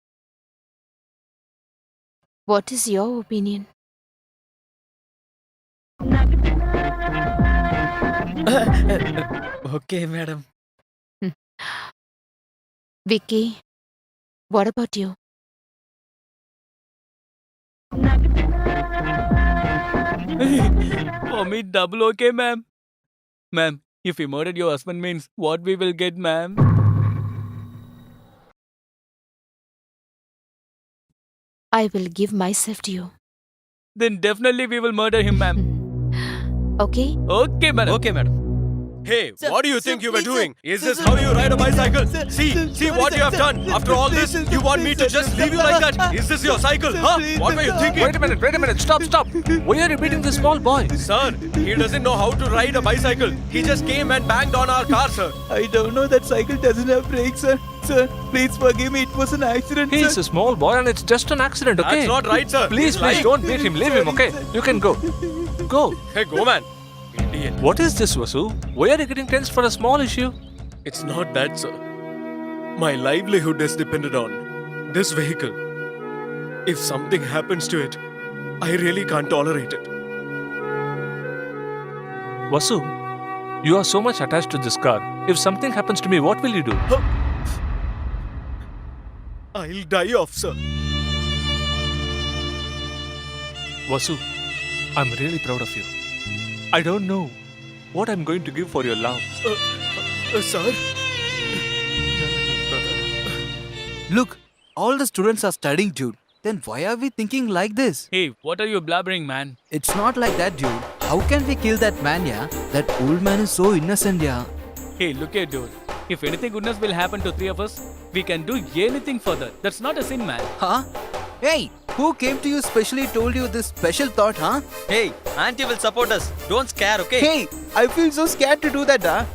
What is your opinion? Okay, madam. Vicky, what about you? For me, double okay, ma'am. Ma'am, if you murdered your husband means what we will get, ma'am? I will give myself to you. Then definitely we will murder him, ma'am. Okay? Okay, madam. Okay, madam. Hey, Sir, what do you sir, think you were please, doing? sir. Is Sir, this sir, how you ride a bicycle? sir, See sir, what sir, you have sir. done. After all Please, this, sir, you want me please, to sir, just sir. leave you like that? Is this your cycle? Huh? please, What were you sir. thinking? Wait a minute, stop. Why are you beating this small boy? Sir, he doesn't know how to ride a bicycle. He just came and banged on our car, sir. I don't know that cycle doesn't have brakes, sir. Sir, please forgive me. It was an accident, He's sir. a small boy and it's just an accident, okay? That's not right, sir. Please, He's lying. don't beat him. Leave him, okay? You can go. Go. Hey, go, man. Idiot. What is this, Vasu? Why are you getting tense for a small issue? It's not that, sir. My livelihood is dependent on this vehicle. If something happens to it, I really can't tolerate it. Vasu, you are so much attached to this car. If something happens to me, what will you do? I'll die off, sir. Vasu, I'm really proud of you. I don't know what I'm going to give for your love. Sir? Look, all the students are studying, dude. Then why are we thinking like this? Hey, what are you blabbering, man? It's not like that, dude. How can we kill that man, yeah? That old man is so innocent, yeah. Hey, look here, dude. If anything goodness will happen to three of us, we can do anything further. That's not a sin, man. Huh? Hey, who came to you specially told you this special thought, huh? Hey, auntie will support us. Don't scare, okay? Hey, I feel so scared to do that, huh?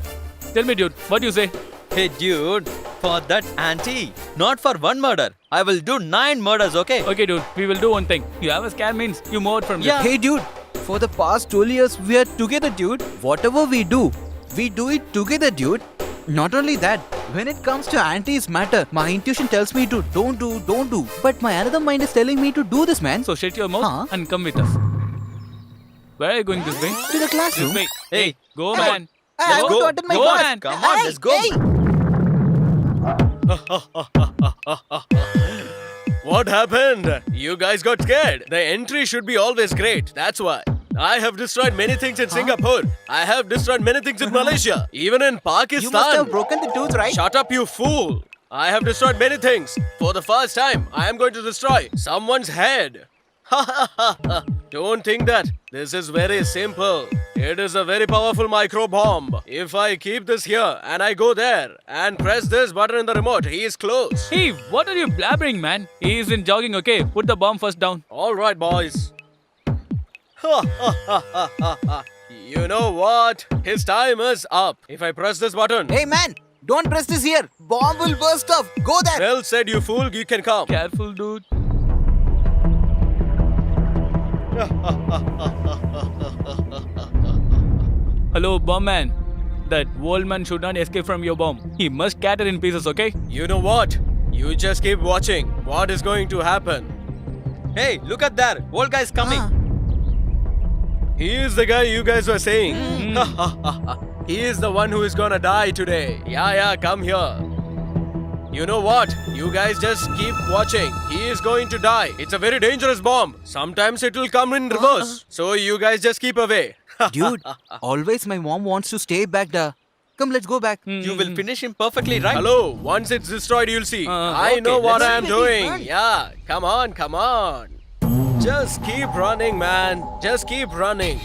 Tell me, dude, what do you say? Hey, dude, for that auntie, not for one murder. I will do 9 murders, okay? Okay, dude, we will do one thing. You have a scare means you move out from Yeah. Hey, dude, for the past 12 years, we are together, dude. Whatever we do it together, dude. Not only that, when it comes to auntie's matter, my intuition tells me to don't do. But my another mind is telling me to do this, man. So shut your mouth Huh? and come with us. Where are you going this way? To the classroom. This way. Hey, Go, Hey, man. I Go. want to attend my Go, class. man. Come on, let's go. What happened? You guys got scared. The entry should be always great. That's why. I have destroyed many things in Singapore. I have destroyed many things in Malaysia. Even in Pakistan. You must have broken the tooth, right? Shut up, you fool. I have destroyed many things. For the first time, I am going to destroy someone's head. Don't think that. This is very simple. It is a very powerful micro bomb. If I keep this here and I go there and press this button in the remote, he is close. Hey, what are you blabbering, man? He is in jogging, okay? Put the bomb first down. All right, boys. You know what? His time is up. If I press this button. Hey, man, don't press this here. Bomb will burst off. Go there. Well said, you fool. You can come. Careful, dude. Hello, bomb man. That old man should not escape from your bomb. He must scatter in pieces, okay? You know what? You just keep watching. What is going to happen? Hey, look at there. Old guy is coming. He is the guy you guys were saying. He is the one who is gonna die today. Yeah, come here. You know what? You guys just keep watching. He is going to die. It's a very dangerous bomb. Sometimes it will come in reverse. So you guys just keep away. Dude, always my mom wants to stay back there. Come, let's go back. You will finish him perfectly, right? Hello, once it's destroyed, you'll see. I okay, know what let's I am see. doing. Yeah, come on, come on. Just keep running, man. Just keep running.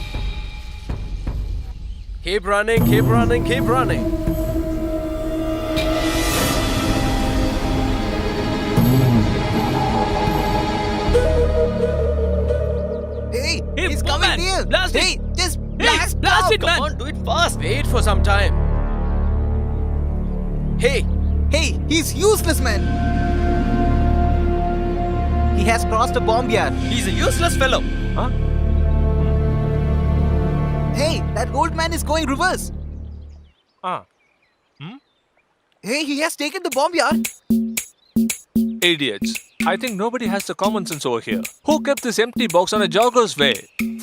Keep running, keep running, keep running. Hey, Hey, he's woman, coming near. blast it. Hey, just Hey, blast, blast now. it, man. Come on, do it fast. Wait for some time. Hey, Hey, he's useless, man. He has crossed a bomb yard. He's a useless fellow. Huh? Hey, that old man is going reverse. Ah, Hey, he has taken the bomb yard. idiots. I think nobody has the common sense over here. Who kept this empty box on a jogger's way?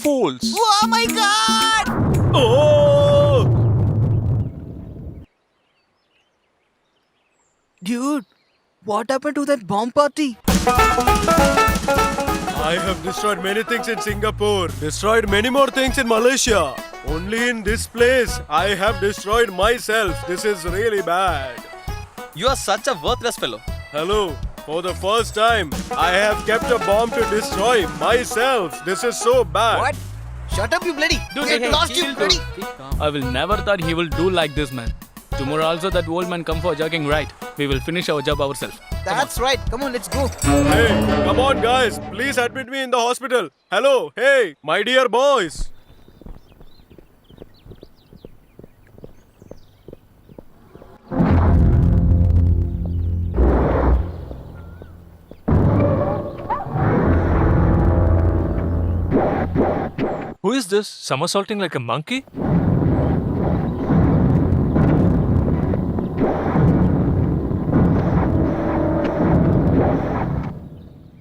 Fools. Oh my god! oh! Dude, what happened to that bomb party? I have destroyed many things in Singapore. Destroyed many more things in Malaysia. Only in this place, I have destroyed myself. This is really bad. You are such a worthless fellow. Hello. For the first time, I have kept a bomb to destroy myself. This is so bad. What? Shut up, you bloody! Get lost, you bloody! I will never thought he will do like this, man. Tomorrow also that old man come for jogging, right? We will finish our job ourselves. That's right. Come on, let's go. Hey, come on, guys. Please admit me in the hospital. Hello. Hey, my dear boys. Who is this? Somersaulting like a monkey?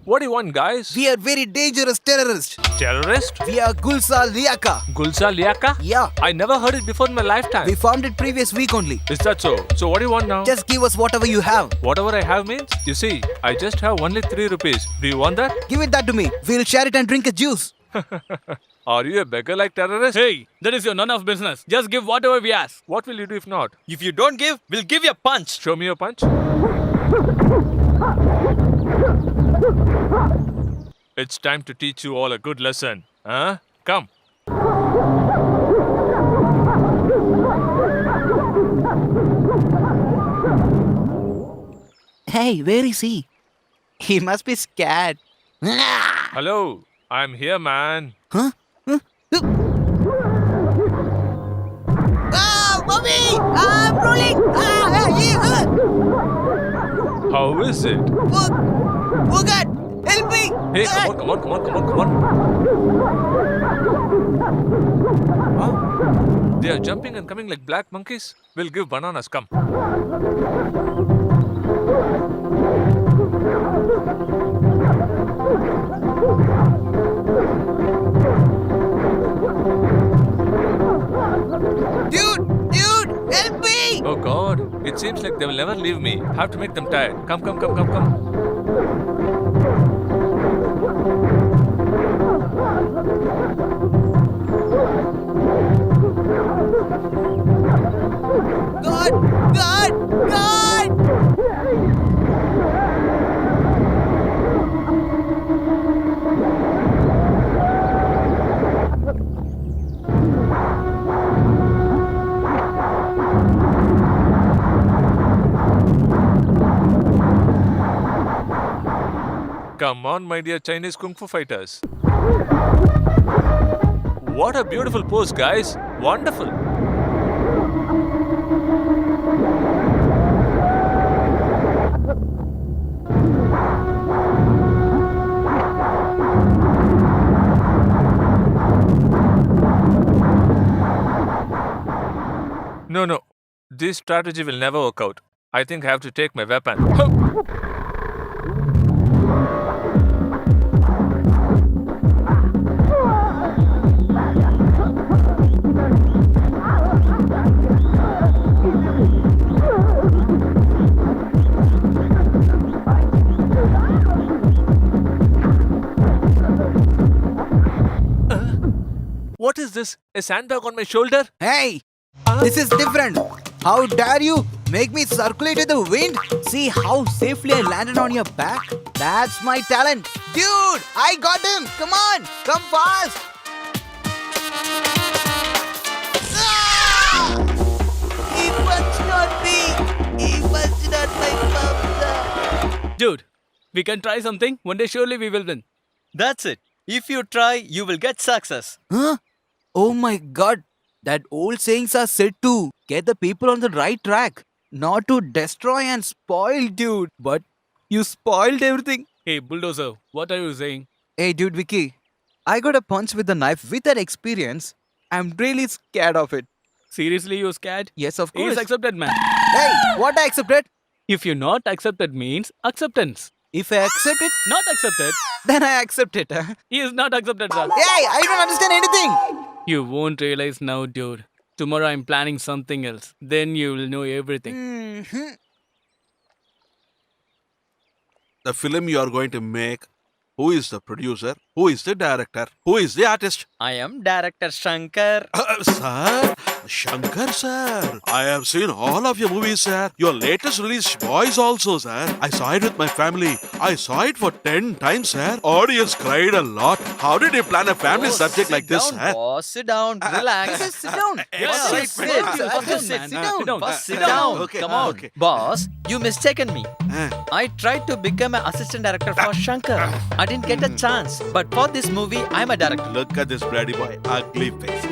What do you want, guys? We are very dangerous terrorists. Terrorist? We are Gulsa Liaka. Gulsa Liaka? Yeah. I never heard it before in my lifetime. We formed it previous week only. Is that so? So what do you want now? Just give us whatever you have. Whatever I have means? You see, I just have only 3 rupees. Do you want that? Give it that to me. We'll share it and drink a juice. Are you a beggar like terrorist? Hey, that is your none of business. Just give whatever we ask. What will you do if not? If you don't give, we'll give you a punch. Show me your punch. It's time to teach you all a good lesson. Huh? Come. Hey, where is he? He must be scared. Hello. I'm here, man. Huh? Ah, mommy! I'm rolling! How is it? Oh God! Help me! Hey, come on. Huh? They are jumping and coming like black monkeys. We'll give bananas. Come. Dude! Help me! Oh God. It seems like they will never leave me. Have to make them tired. Come. God! Come on, my dear Chinese Kung Fu fighters. What a beautiful pose, guys. Wonderful. No. This strategy will never work out. I think I have to take my weapon. What is this? A sandbag on my shoulder? Hey, this is different. How dare you make me circulate in the wind? See how safely I landed on your back? That's my talent. Dude, I got him. Come on, come fast. Ah! He was not me. He was not my mother. Dude, we can try something. One day surely we will win. That's it. If you try, you will get success. Huh? Oh my god. That old sayings are said to get the people on the right track, not to destroy and spoil, dude. But you spoiled everything. Hey, Bulldozer, what are you saying? Hey, dude, Vicky. I got a punch with the knife with that experience. I'm really scared of it. Seriously, you scared? Yes, of He course. is accepted, man. Hey, what I accepted? If you not accepted means acceptance. If I accept it, Not accepted, then I accept it. he is not accepted, sir. Hey, I don't understand anything. You won't realize now, dude. Tomorrow I'm planning something else. Then you will know everything. Mhm. The film you are going to make, who is the producer? Who is the director? Who is the artist? I am director Shankar. Sir, Shankar sir, I have seen all of your movies, sir. Your latest release, Boys, also, sir. I saw it with my family. I saw it for 10 times, sir. Audience cried a lot. How did you plan a family subject like this, sir? Boss, sit down, relax. Just sit down. Excitement. Sit down. First, sit Uh, down. okay, Come on. okay. Boss, you mistaken me. Uh, I tried to become an assistant director for Shankar. I didn't get a chance. But for this movie, I'm a director. Look at this bloody boy, ugly face.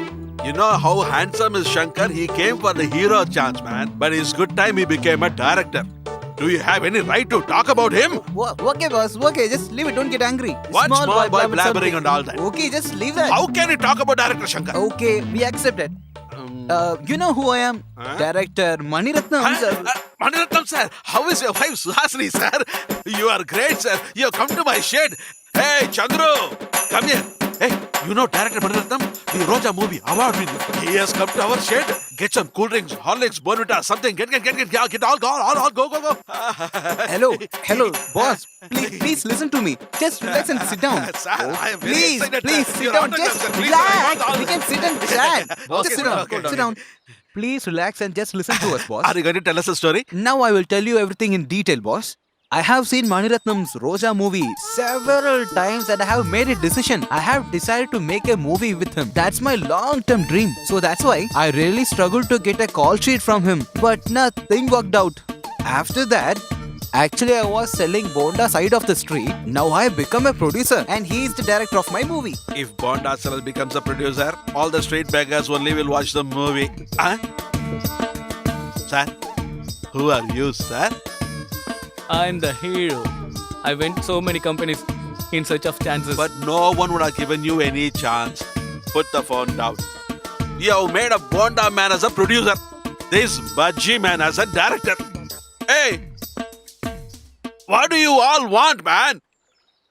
You know how handsome is Shankar? He came for the hero chance, man. But his good time, he became a director. Do you have any right to talk about him? Okay, boss. Okay, just leave it. Don't get angry. What small boy blabbered blabbering something. and all that? Okay, just leave that. How can you talk about director Shankar? Okay, we accept it. You know who I am? Huh? Director Maniratnam, sir. Maniratnam sir, how is your wife Suhasini sir? You are great sir. You have come to my shed. Hey Chandru, come here. Hey, you know director Maniratnam? The Roja movie award winner. He has come to our shed. Get some cool drinks, Horlicks, Bonvita, something. Get all go. Hello, boss. Please listen to me. Just relax and sit down. Sir, I am very Please, excited, please sir. sit Your down. autograph, Just sir. Please, relax. sir. We can sit and chat. Okay, Just sit sir, down. okay. Sit down. Please relax and just listen to us, boss. Are you going to tell us a story? Now I will tell you everything in detail, boss. I have seen Maniratnam's Roja movie several times and I have made a decision. I have decided to make a movie with him. That's my long-term dream. So that's why I really struggled to get a call sheet from him. But nothing worked out. After that, actually I was selling Bonda side of the street. Now I become a producer and he is the director of my movie. If Bonda Salas becomes a producer, all the street beggars only will watch the movie. Huh? Sir? Who are you, sir? I'm the hero. I went so many companies in search of chances. But no one would have given you any chance. Put the phone down. You have made a Bonda man as a producer. This Bajji man as a director. Hey! What do you all want, man?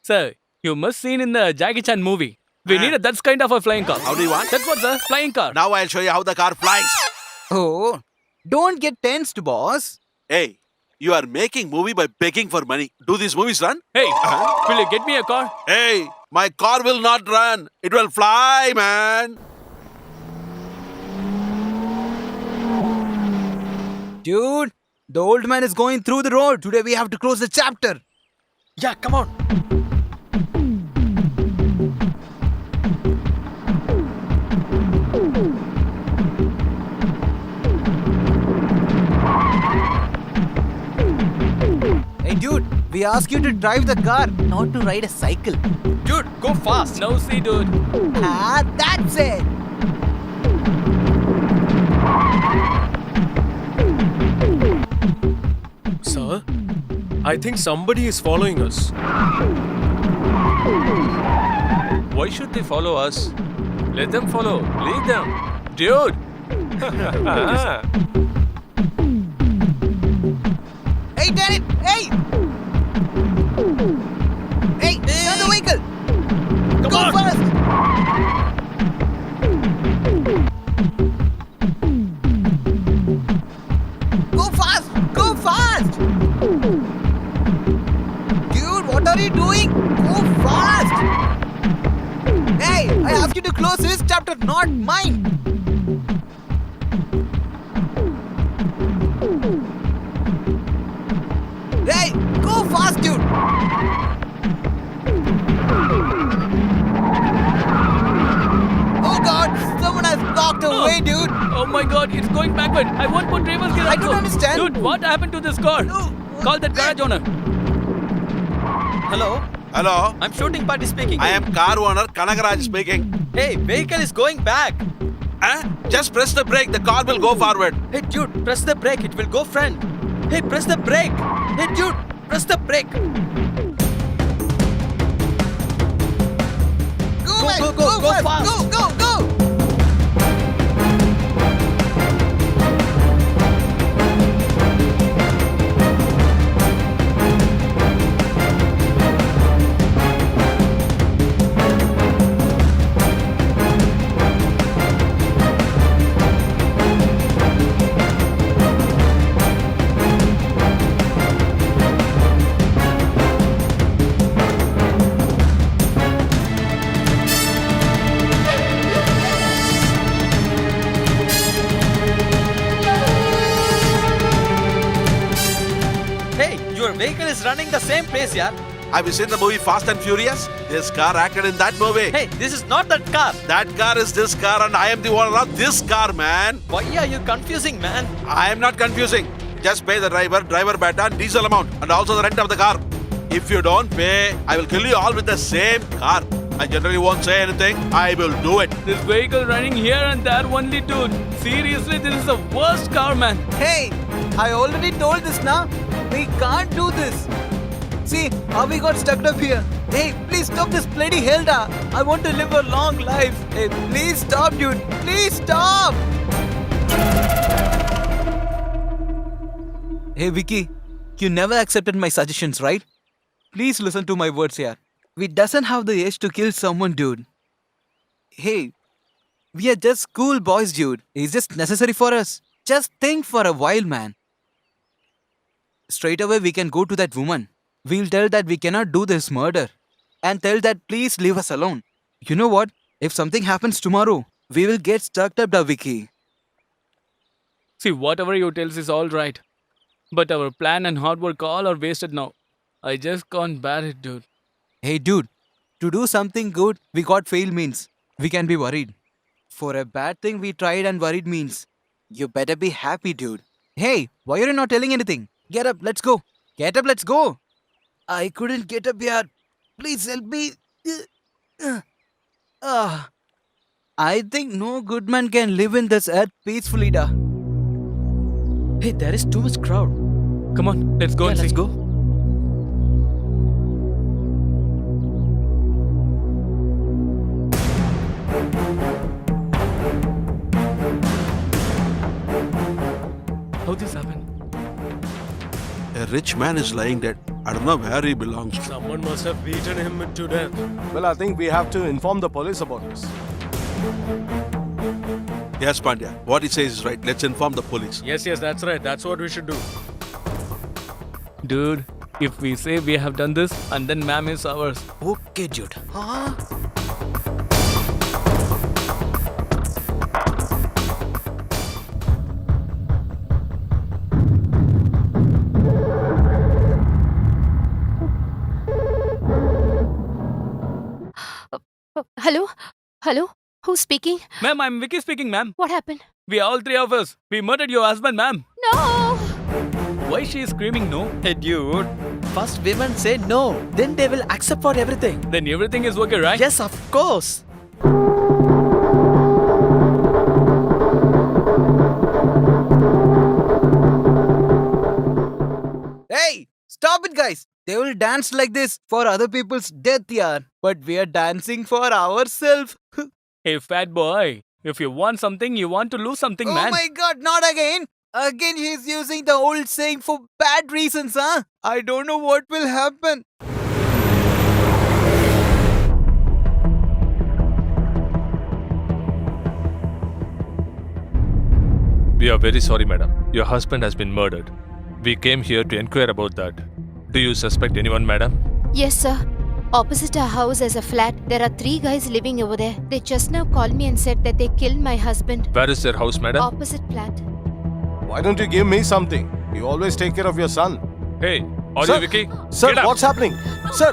Sir, you must seen in the Jackie Chan movie. We needed that kind of a flying car. How do you want? That's what, sir. Flying car. Now I'll show you how the car flies. Oh, don't get tensed, boss. Hey, you are making movie by begging for money. Do these movies run? Hey, will you get me a car? Hey, my car will not run. It will fly, man. Dude, the old man is going through the road. Today we have to close the chapter. Yeah, come on. Hey dude, we ask you to drive the car, not to ride a cycle. Dude, go fast. No, see, dude. Ah, that's it. Sir, I think somebody is following us. Why should they follow us? Let them follow. Leave them. Dude. Hey, damn it! Hey! Hey, turn the vehicle! Go fast! Go fast! Go fast! Dude, what are you doing? Go fast! Hey, I asked you to close this chapter, not mine. Hey, go fast, dude. Oh God, someone has blocked the way, dude. Oh my god, it's going backward. I won't put reverse gear. I don't understand. Dude, what happened to this car? Call that garage owner. Hello? Hello? I'm shooting party speaking. I am car owner Kanagaraj speaking. Hey, vehicle is going back. Just press the brake, the car will go forward. Hey, dude, press the brake. It will go front. Hey, press the brake. Hey, dude, press the brake. Go fast. Go. Hey, your vehicle is running the same place, yaar. Have you seen the movie Fast and Furious? This car acted in that movie. Hey, this is not that car. That car is this car and I am the owner of this car, man. Why are you confusing, man? I am not confusing. Just pay the driver beta and diesel amount and also the rent of the car. If you don't pay, I will kill you all with the same car. I generally won't say anything. I will do it. This vehicle running here and there only, dude. Seriously, this is the worst car, man. Hey, I already told this now. We can't do this. See how we got stuck up here. Hey, please stop this bloody hell, da. I want to live a long life. Hey, please stop, dude. Please stop. Hey, Vicky, you never accepted my suggestions, right? Please listen to my words here. We doesn't have the age to kill someone, dude. Hey, we are just cool boys, dude. It's just necessary for us. Just think for a while, man. Straight away, we can go to that woman. We'll tell that we cannot do this murder. And tell that please leave us alone. You know what? If something happens tomorrow, we will get stuck up, da, Vicky. See, whatever you tells is all right. But our plan and hard work all are wasted now. I just can't bear it, dude. Hey, dude. To do something good, we got fail means we can be worried. For a bad thing we tried and worried means you better be happy, dude. Hey, why are you not telling anything? Get up, let's go. Get up, let's go. I couldn't get up yet. Please help me. I think no good man can live in this earth peacefully, da. Hey, there is too much crowd. Come on, let's go and let's see. go. How this happened? A rich man is lying dead. I don't know where he belongs to. Someone must have beaten him to death. Well, I think we have to inform the police about this. Yes, Pandya. What he says is right. Let's inform the police. Yes, that's right. That's what we should do. Dude, if we say we have done this and then ma'am is ours. Okay, dude. Huh? Hello? Hello? Who's speaking? Ma'am, I'm Vicky speaking, ma'am. What happened? We all three of us. We murdered your husband, ma'am. No! Why she is screaming no? Hey, dude. First women say no. Then they will accept for everything. Then everything is okay, right? Yes, of course. Hey, stop it, guys. They will dance like this for other people's death, yaar. But we are dancing for ourselves. Hey, fat boy. If you want something, you want to lose something, man. Oh my god, not again. Again, he's using the old saying for bad reasons, huh? I don't know what will happen. We are very sorry, madam. Your husband has been murdered. We came here to inquire about that. Do you suspect anyone, madam? Yes, sir. Opposite our house is a flat. There are 3 guys living over there. They just now called me and said that they killed my husband. Where is their house, madam? Opposite flat. Why don't you give me something? You always take care of your son. Hey, are Sir, you Vicky? Sir, Get up. what's happening? Sir,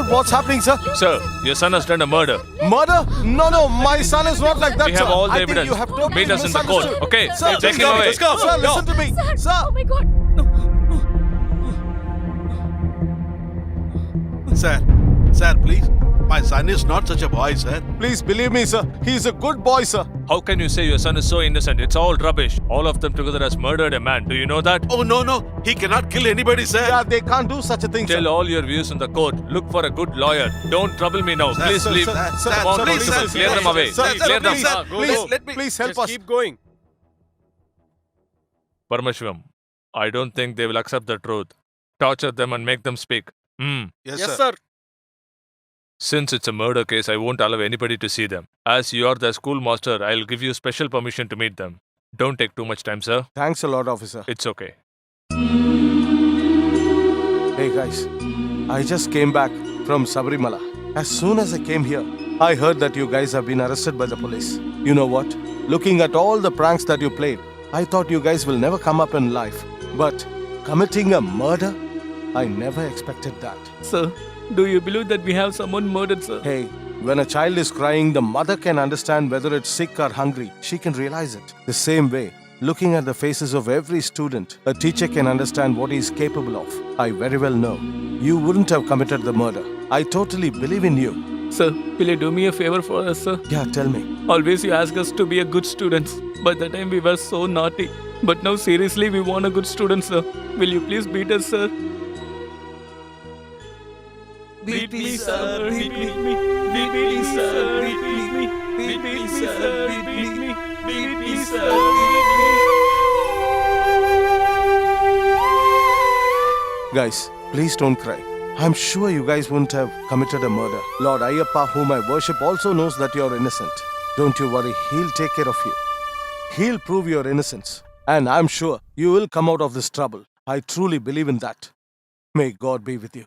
what's happening, sir? Sir, your son has done a murder. Murder? No, my son is not like that, We have sir. all the I think evidence. you have totally Meet us in the court, misunderstood. okay? Sir, Take him go, away. Let's go. Sir, listen to me. Sir. Oh my god. Sir, please. My son is not such a boy, sir. Please believe me, sir. He is a good boy, sir. How can you say your son is so innocent? It's all rubbish. All of them together has murdered a man. Do you know that? Oh, no. He cannot kill anybody, sir. Yeah, they can't do such a thing, Tell sir. all your views in the court. Look for a good lawyer. Don't trouble me now. Sir, Please sir, leave. sir, sir, Come on, sir, please, constable. sir, Clear them away. Sir, Clear them. please, sir, Go, please, go. let me- please help Just us. keep going. Paramashvam, I don't think they will accept the truth. Torture them and make them speak. Yes, Yes, sir. sir. Since it's a murder case, I won't allow anybody to see them. As you are the schoolmaster, I'll give you special permission to meet them. Don't take too much time, sir. Thanks a lot, officer. It's okay. Hey, guys. I just came back from Sabrimala. As soon as I came here, I heard that you guys have been arrested by the police. You know what? Looking at all the pranks that you played, I thought you guys will never come up in life. But committing a murder? I never expected that. Sir, do you believe that we have someone murdered, sir? Hey, when a child is crying, the mother can understand whether it's sick or hungry. She can realize it. The same way, looking at the faces of every student, a teacher can understand what he is capable of. I very well know. You wouldn't have committed the murder. I totally believe in you. Sir, will you do me a favor for us, sir? Yeah, tell me. Always you ask us to be a good students. By the time we were so naughty. But now seriously we want a good student, sir. Will you please beat us, sir? Beat me, sir. Beat me. Beat me, sir. Beat me. Beat me, sir. Beat me. Beat me, sir. Guys, please don't cry. I'm sure you guys wouldn't have committed a murder. Lord Ayyappa, whom I worship, also knows that you're innocent. Don't you worry, he'll take care of you. He'll prove your innocence. And I'm sure you will come out of this trouble. I truly believe in that. May God be with you.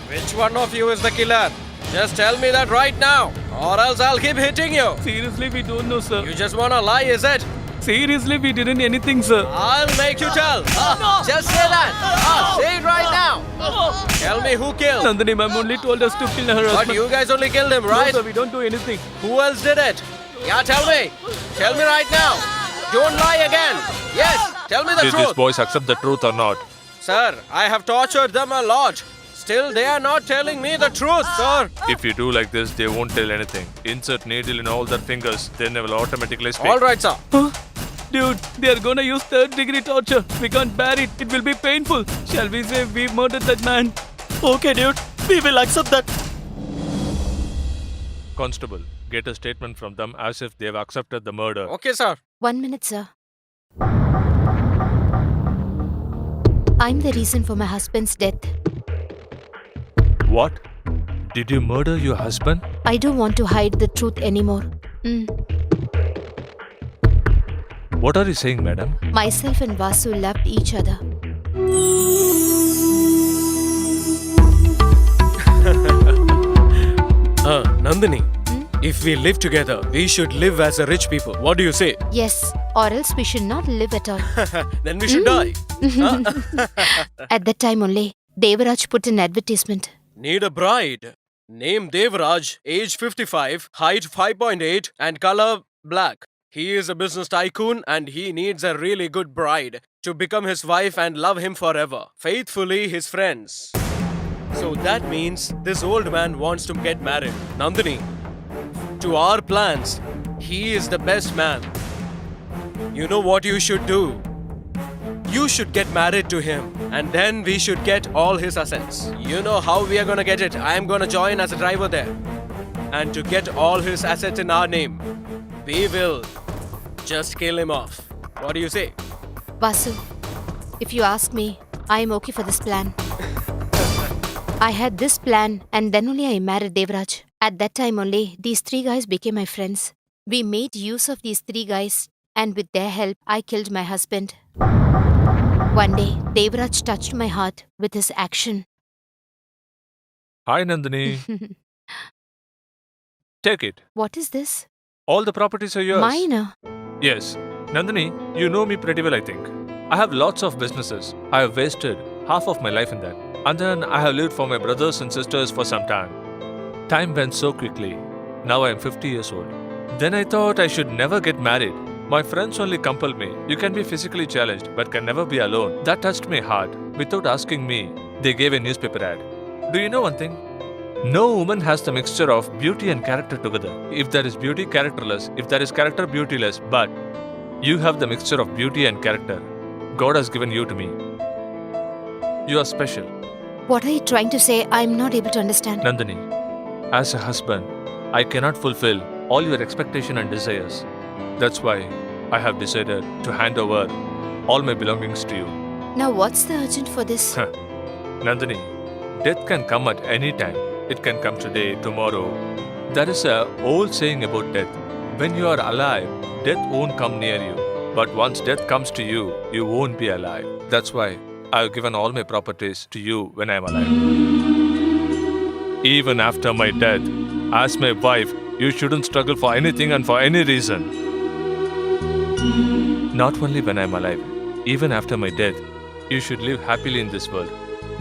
Which one of you is the killer? Just tell me that right now, or else I'll keep hitting you. Seriously, we don't know, sir. You just wanna lie, is it? Seriously, we didn't anything, sir. I'll make you tell. Just say that. Say it right now. Tell me who killed. Nandini ma'am only told us to kill her husband. But you guys only killed him, right? No, sir, we don't do anything. Who else did it? Yeah, tell me. Tell me right now. Don't lie again. Yes, tell me the Did these truth. boys accept the truth or not? Sir, I have tortured them a lot. Still, they are not telling me the truth, sir. If you do like this, they won't tell anything. Insert needle in all their fingers, then they will automatically speak. All right, sir. Huh? Dude, they are gonna use third-degree torture. We can't bear it. It will be painful. Shall we say we murdered that man? Okay, dude. We will accept that. Constable, get a statement from them as if they have accepted the murder. Okay, sir. 1 minute, sir. I'm the reason for my husband's death. What? Did you murder your husband? I don't want to hide the truth anymore. What are you saying, madam? Myself and Vasu loved each other. Nandini, if we live together, we should live as a rich people. What do you say? Yes, or else we should not live at all. Then we should die. At that time only, Devaraj put an advertisement. Need a bride. Name Devraj, age 55, height 5.8 and color black. He is a business tycoon and he needs a really good bride to become his wife and love him forever. Faithfully his friends. So that means this old man wants to get married. Nandini, to our plans, he is the best man. You know what you should do? You should get married to him and then we should get all his assets. You know how we are gonna get it. I am gonna join as a driver there. And to get all his assets in our name, we will just kill him off. What do you say? Vasu, if you ask me, I am okay for this plan. I had this plan and then only I married Devraj. At that time only, these 3 guys became my friends. We made use of these 3 guys and with their help, I killed my husband. One day, Devraj touched my heart with his action. Hi, Nandini. Take it. What is this? All the properties are yours. Mine. Yes. Nandini, you know me pretty well, I think. I have lots of businesses. I have wasted half of my life in that. And then I have lived for my brothers and sisters for some time. Time went so quickly. Now I am 50 years old. Then I thought I should never get married. My friends only compelled me. You can be physically challenged, but can never be alone. That touched me hard. Without asking me, they gave a newspaper ad. Do you know one thing? No woman has the mixture of beauty and character together. If there is beauty, characterless. If there is character, beautyless. But you have the mixture of beauty and character. God has given you to me. You are special. What are you trying to say? I'm not able to understand. Nandini, as a husband, I cannot fulfill all your expectation and desires. That's why I have decided to hand over all my belongings to you. Now, what's the urgent for this? Nandini, death can come at any time. It can come today, tomorrow. There is a old saying about death. When you are alive, death won't come near you. But once death comes to you, you won't be alive. That's why I have given all my properties to you when I am alive. Even after my death, as my wife, you shouldn't struggle for anything and for any reason. Not only when I am alive, even after my death, you should live happily in this world.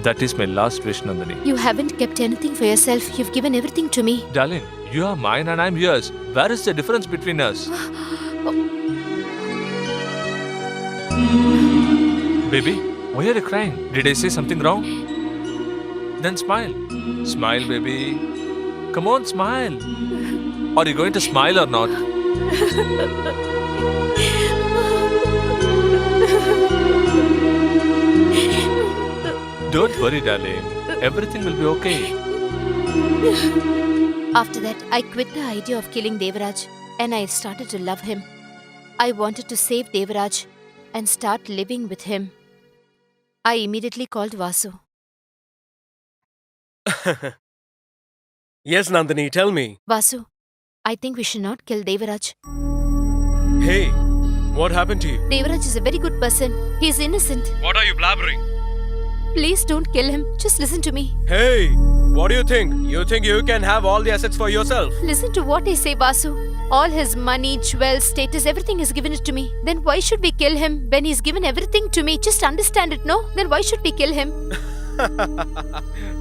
That is my last wish, Nandini. You haven't kept anything for yourself. You've given everything to me. Darling, you are mine and I'm yours. Where is the difference between us? Baby, why are you crying? Did I say something wrong? Then smile. Smile, baby. Come on, smile. Are you going to smile or not? Don't worry, darling. Everything will be okay. After that, I quit the idea of killing Devraj and I started to love him. I wanted to save Devraj and start living with him. I immediately called Vasu. Yes, Nandini, tell me. Vasu, I think we should not kill Devraj. Hey, what happened to you? Devraj is a very good person. He is innocent. What are you blabbering? Please don't kill him. Just listen to me. Hey, what do you think? You think you can have all the assets for yourself? Listen to what I say, Vasu. All his money, jewels, status, everything is given it to me. Then why should we kill him when he's given everything to me? Just understand it, no? Then why should we kill him?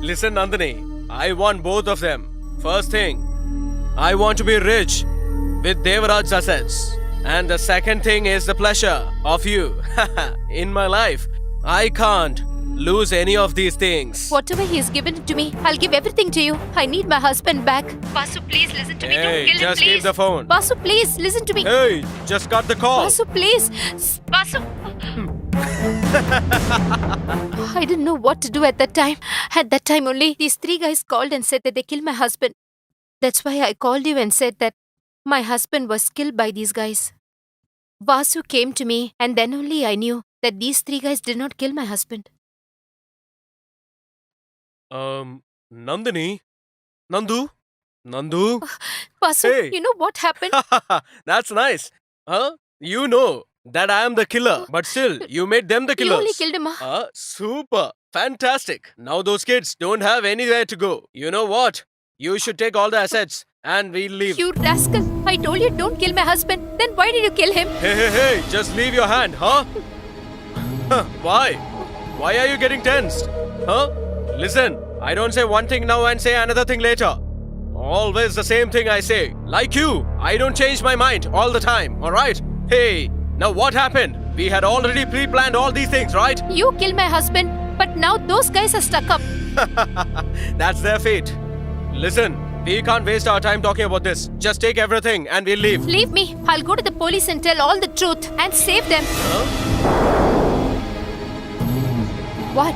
Listen, Nandini, I want both of them. First thing, I want to be rich with Devraj's assets. And the second thing is the pleasure of you in my life. I can't lose any of these things. Whatever he has given it to me, I'll give everything to you. I need my husband back. Vasu, please listen to me. Hey, Don't kill him, just please. keep the phone. Vasu, please listen to me. Hey, just cut the call. Vasu, please. Vasu. I didn't know what to do at that time. At that time only, these three guys called and said that they killed my husband. That's why I called you and said that my husband was killed by these guys. Vasu came to me and then only I knew that these three guys did not kill my husband. Nandini? Nandu? Vasu, Hey. you know what happened? That's nice. Huh? You know that I am the killer, but still, you made them the You killers. only killed him. Super. Fantastic. Now those kids don't have anywhere to go. You know what? You should take all the assets and we'll leave. You rascal. I told you don't kill my husband. Then why did you kill him? Hey, just leave your hand, huh? Why? Why are you getting tensed? Huh? Listen, I don't say one thing now and say another thing later. Always the same thing I say. Like you, I don't change my mind all the time, alright? Hey, now what happened? We had already pre-planned all these things, right? You killed my husband, but now those guys are stuck up. That's their fate. Listen, we can't waste our time talking about this. Just take everything and we'll leave. Leave me. I'll go to the police and tell all the truth and save them. What?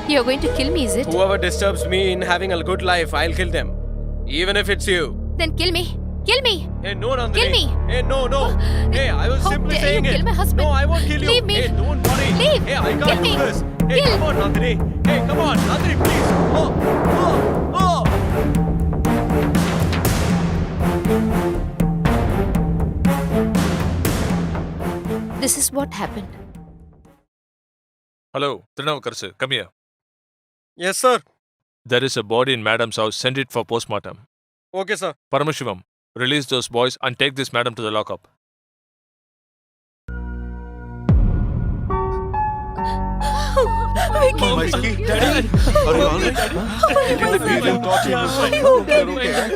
You're going to kill me, is it? Whoever disturbs me in having a good life, I'll kill them. Even if it's you. Then kill me. Kill me. Hey, no, Nandini. Kill me. Hey, no. Hey, I was How simply dare saying you it. kill my husband? No, I won't kill you. Leave me. Hey, don't worry. Leave. Hey, I Kill can't me. do this. Hey, Kill. come on, Nandini. Hey, come on, Nandini, please. This is what happened. Hello, Trinavakarsu, come here. Yes, sir. There is a body in madam's house. Send it for postmortem. Okay, sir. Paramashivam, release those boys and take this madam to the lockup. Daddy, are you alright?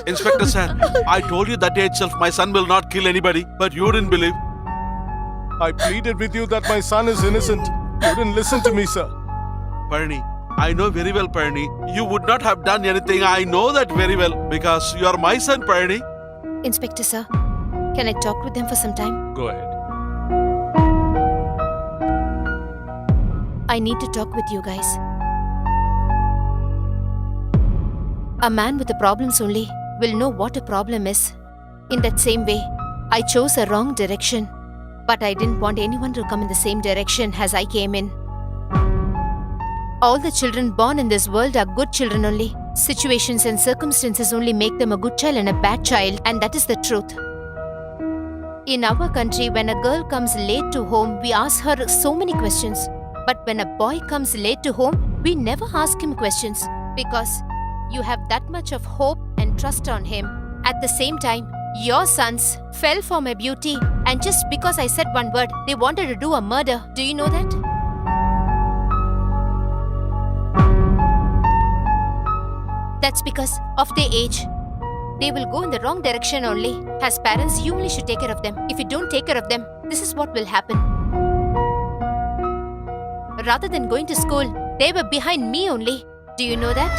Inspector sir, I told you that day itself my son will not kill anybody, but you didn't believe. I pleaded with you that my son is innocent. You didn't listen to me, sir. Parni, I know very well, Parni. You would not have done anything. I know that very well because you are my son, Parni. Inspector, sir, can I talk with them for some time? Go ahead. I need to talk with you guys. A man with the problems only will know what a problem is. In that same way, I chose a wrong direction, but I didn't want anyone to come in the same direction as I came in. All the children born in this world are good children only. Situations and circumstances only make them a good child and a bad child, and that is the truth. In our country, when a girl comes late to home, we ask her so many questions. But when a boy comes late to home, we never ask him questions because you have that much of hope and trust on him. At the same time, your sons fell for my beauty, and just because I said one word, they wanted to do a murder. Do you know that? That's because of their age. They will go in the wrong direction only. As parents, you only should take care of them. If you don't take care of them, this is what will happen. Rather than going to school, they were behind me only. Do you know that?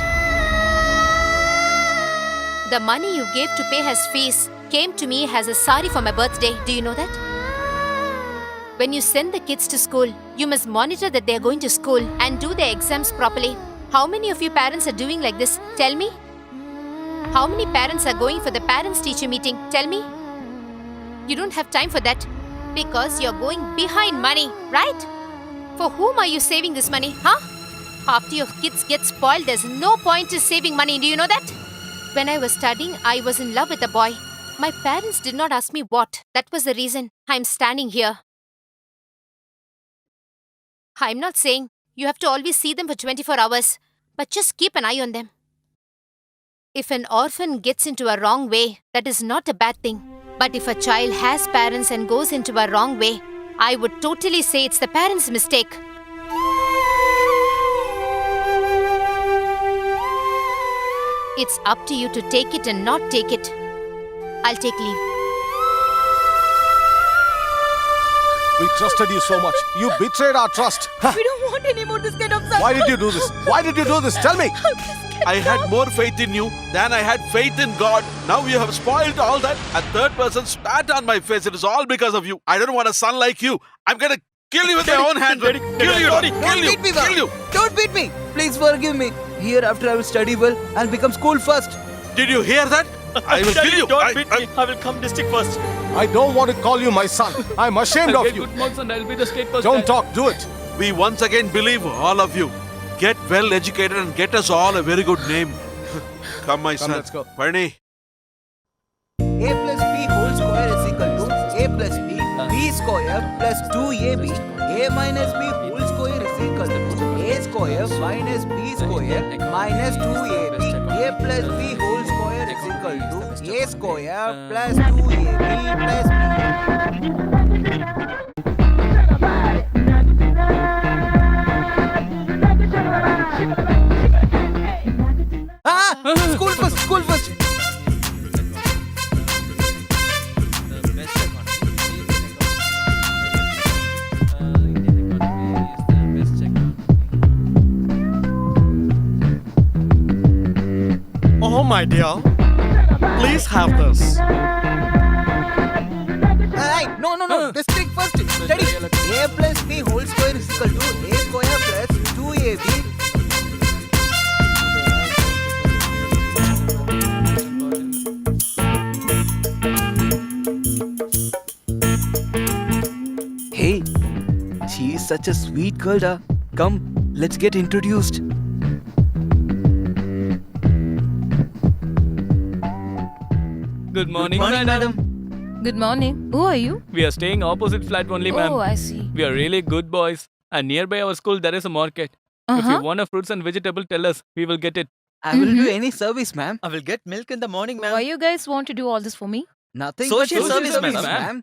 The money you gave to pay his fees came to me as a sari for my birthday. Do you know that? When you send the kids to school, you must monitor that they are going to school and do their exams properly. How many of you parents are doing like this? Tell me. How many parents are going for the parents-teacher meeting? Tell me. You don't have time for that because you're going behind money, right? For whom are you saving this money, huh? After your kids get spoiled, there's no point in saving money. Do you know that? When I was studying, I was in love with a boy. My parents did not ask me what. That was the reason I'm standing here. I'm not saying you have to always see them for 24 hours, but just keep an eye on them. If an orphan gets into a wrong way, that is not a bad thing. But if a child has parents and goes into a wrong way, I would totally say it's the parents' mistake. It's up to you to take it and not take it. I'll take leave. We trusted you so much. You betrayed our trust. We don't want any more this kind of stuff. Why did you do this? Why did you do this? Tell me. I had more faith in you than I had faith in God. Now you have spoiled all that. A third person spat on my face. It is all because of you. I don't want a son like you. I'm gonna kill you with my own hands. Kill you. Kill you. Don't beat me. Please forgive me. Hereafter I will study well and become school first. Did you hear that? I will kill you. Don't beat me. I will come district first. I don't want to call you my son. I'm ashamed I'll of get you. good marks and I'll be the state first. Don't talk. Do it. We once again believe all of you. Get well educated and get us all a very good name. Come, my son. Let's go. Parni. A plus B whole square is equal to A plus B square plus 2AB. A minus B whole square is equal to A square minus B square minus 2AB. A plus B whole square is equal to A square plus 2AB plus B. School first, school first. Oh, my dear. Please have this. Hey, no. District first. Study. A plus B whole square is equal to A square plus 2AB. Hey, she is such a sweet girl, da. Come, let's get introduced. Good morning, madam. Good morning. Who are you? We are staying opposite flat only, ma'am. Oh, I see. We are really good boys. And nearby our school, there is a market. If Uh-huh. you want a fruits and vegetable, tell us. We will get it. I will do Mhm. any service, ma'am. I will get milk in the morning, Why ma'am. you guys want to do all this for me? Nothing Social but service, ma'am. ma'am.